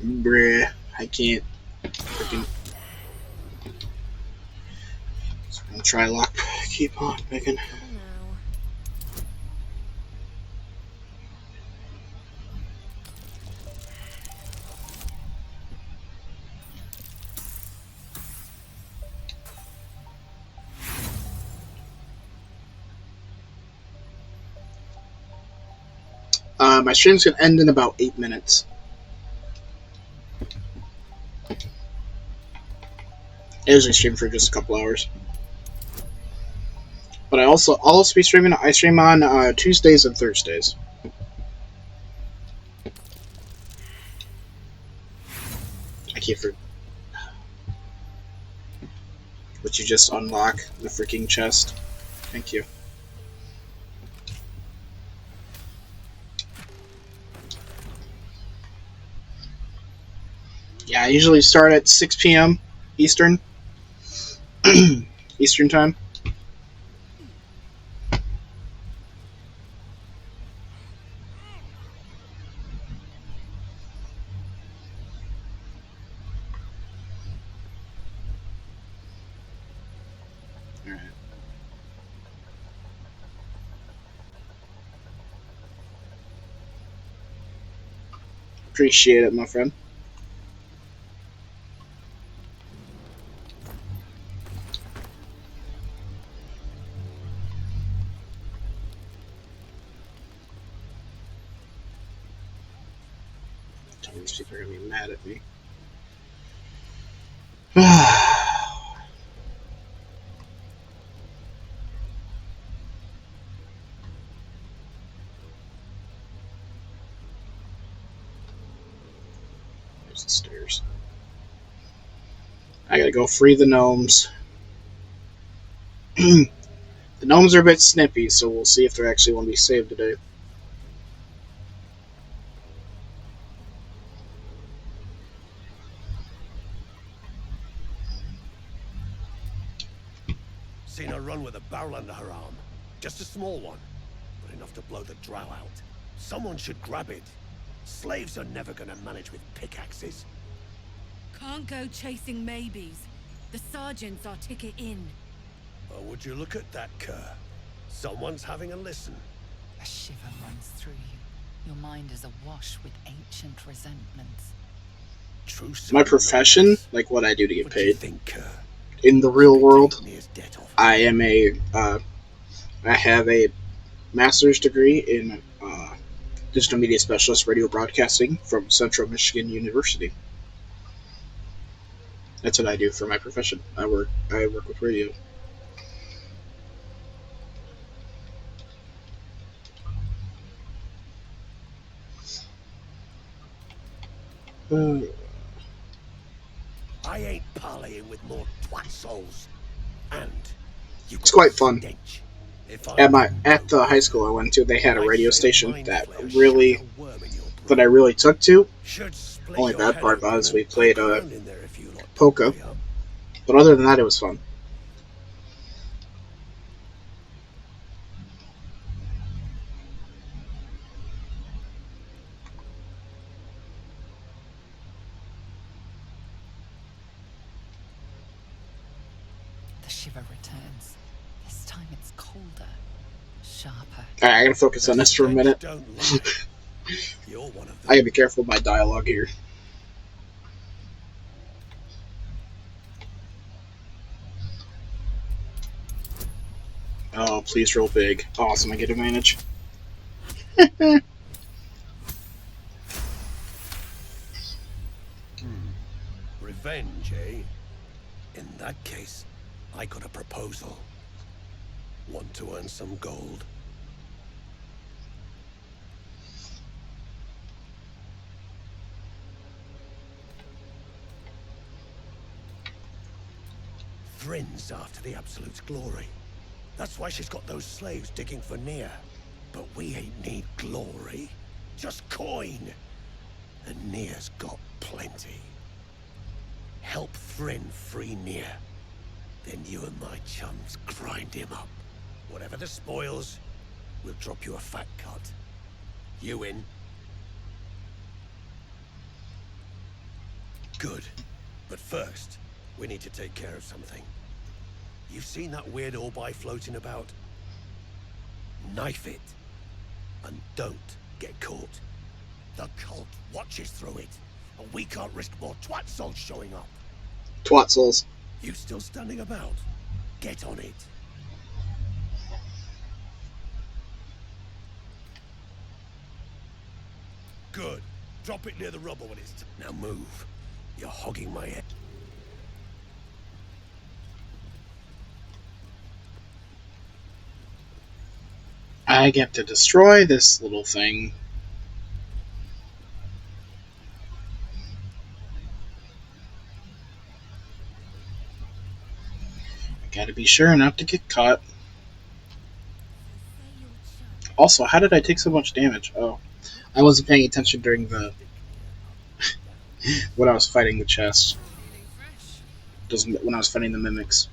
A: Bruh, I can't freaking. So I'm gonna try lock. Keep on picking. My stream's gonna end in about 8 minutes. I usually stream for just a couple hours. But I'll also be streaming. I stream on Tuesdays and Thursdays. I keep for. Would you just unlock the freaking chest? Thank you. Yeah, I usually start at 6 p.m. Eastern. Eastern time. Appreciate it, my friend. These people are gonna be mad at me. There's the stairs. I gotta go free the gnomes. The gnomes are a bit snippy, so we'll see if they actually want to be saved today.
I: Seen her run with a barrel under her arm. Just a small one, but enough to blow the drow out. Someone should grab it. Slaves are never gonna manage with pickaxes.
N: Can't go chasing maybes. The sergeant's our ticket in.
I: Oh, would you look at that, Kerr? Someone's having a listen.
D: A shiver runs through you. Your mind is awash with ancient resentments.
I: True.
A: My profession, like what I do to get paid in the real world, I am I have a master's degree in digital media specialist radio broadcasting from Central Michigan University. That's what I do for my profession. I work with radio.
I: I ain't parleying with more twat souls. And you
A: It's
I: got a
A: quite fun.
I: stench. If I
A: At the high school I went to, they had a
I: I'd
A: radio
I: say a
A: station
I: mind
A: that
I: flayer shot
A: really
I: a worm in your
A: that I
I: brain.
A: really took to.
I: Should split
A: Only
I: your
A: bad
I: head
A: part
I: open
A: was
I: and
A: we played
I: poke around in there if you lot don't
A: polka,
I: pay up.
A: but other than that, it was fun.
D: The shiver returns. This time it's colder, sharper.
A: Alright, I gotta focus on this for a minute.
I: Don't lie. You're one of them.
A: I gotta be careful with my dialogue here. Oh, please roll big. Awesome, I get advantage.
I: Revenge, eh? In that case, I got a proposal. Want to earn some gold? Thrin's after the Absolute's glory. That's why she's got those slaves digging for Nia. But we ain't need glory, just coin. And Nia's got plenty. Help Thrin free Nia. Then you and my chums grind him up. Whatever the spoils, we'll drop you a fat cut. You in? Good. But first, we need to take care of something. You've seen that weird orbi floating about? Knife it. And don't get caught. The cult watches through it, and we can't risk more twat souls showing up.
A: Twat souls.
I: You still standing about? Get on it. Good. Drop it near the rubble when it's... Now move. You're hogging my head.
A: I get to destroy this little thing. I gotta be sure not to get caught. Also, how did I take so much damage? Oh, I wasn't paying attention during the... when I was fighting the chest. When I was fighting the mimics.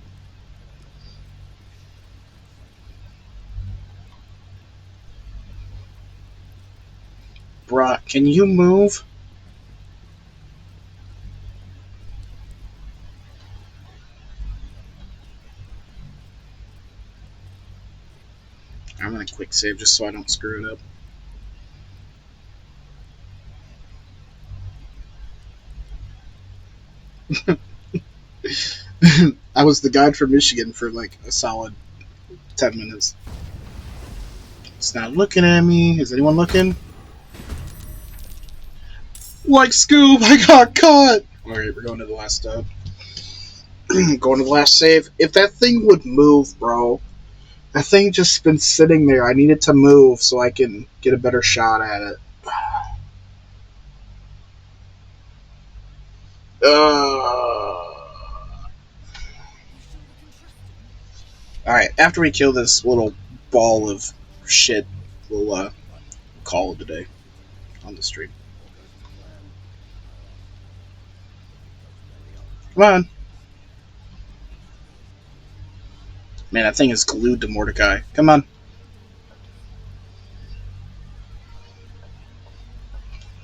A: Bruh, can you move? I'm gonna quick save just so I don't screw it up. I was the guide from Michigan for like a solid 10 minutes. It's not looking at me. Is anyone looking? Like Scoob, I got caught! Alright, we're going to the last going to the last save. If that thing would move, bro. That thing just been sitting there. I need it to move so I can get a better shot at it. Alright, after we kill this little ball of shit, we'll call it a day on the stream. Come on. Man, that thing is glued to Mordecai. Come on.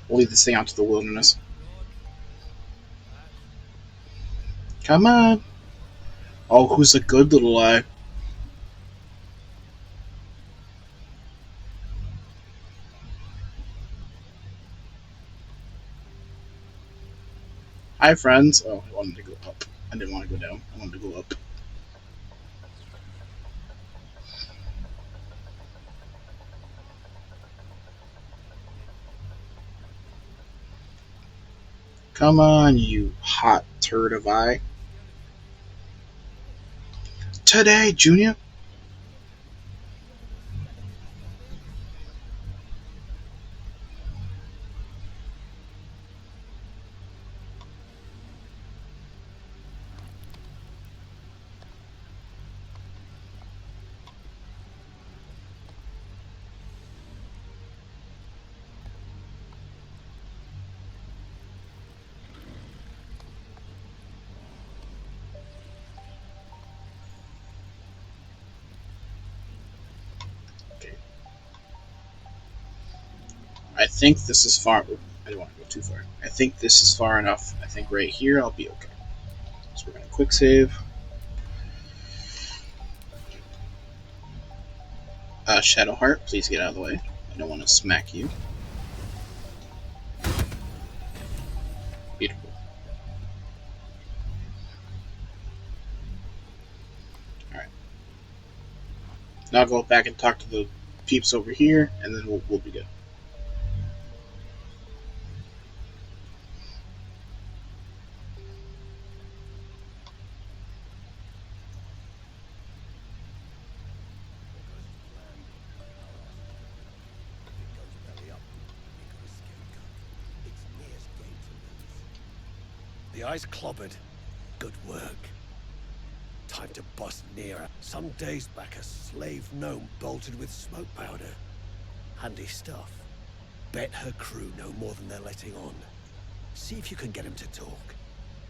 A: We'll leave this thing out to the wilderness. Come on. Oh, who's a good little eye? Hi, friends. Oh, I wanted to go up. I didn't want to go down. I wanted to go up. Come on, you hot turd of eye. Today, Junior. I think this is far. I don't want to go too far. I think this is far enough. I think right here I'll be okay. So we're gonna quick save. Shadowheart, please get out of the way. I don't want to smack you. Beautiful. Alright. Now I'll go back and talk to the peeps over here, and then we'll be good.
I: The eye's clobbered. Good work. Time to bust nearer. Some days back, a slave gnome bolted with smoke powder. Handy stuff. Bet her crew know more than they're letting on. See if you can get him to talk.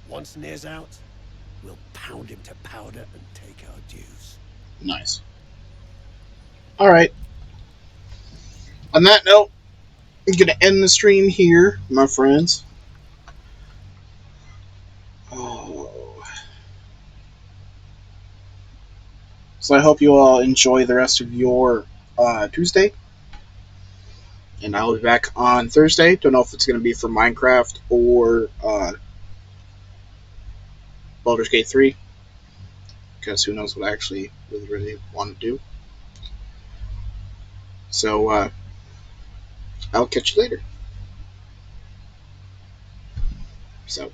I: Once Near's out, we'll pound him to powder and take our dues.
A: Nice. Alright. On that note, I'm going to end the stream here, my friends. So I hope you all enjoy the rest of your Tuesday. And I'll be back on Thursday. Don't know if it's going to be for Minecraft or Baldur's Gate 3. Because who knows what I actually really want to do. So I'll catch you later. So.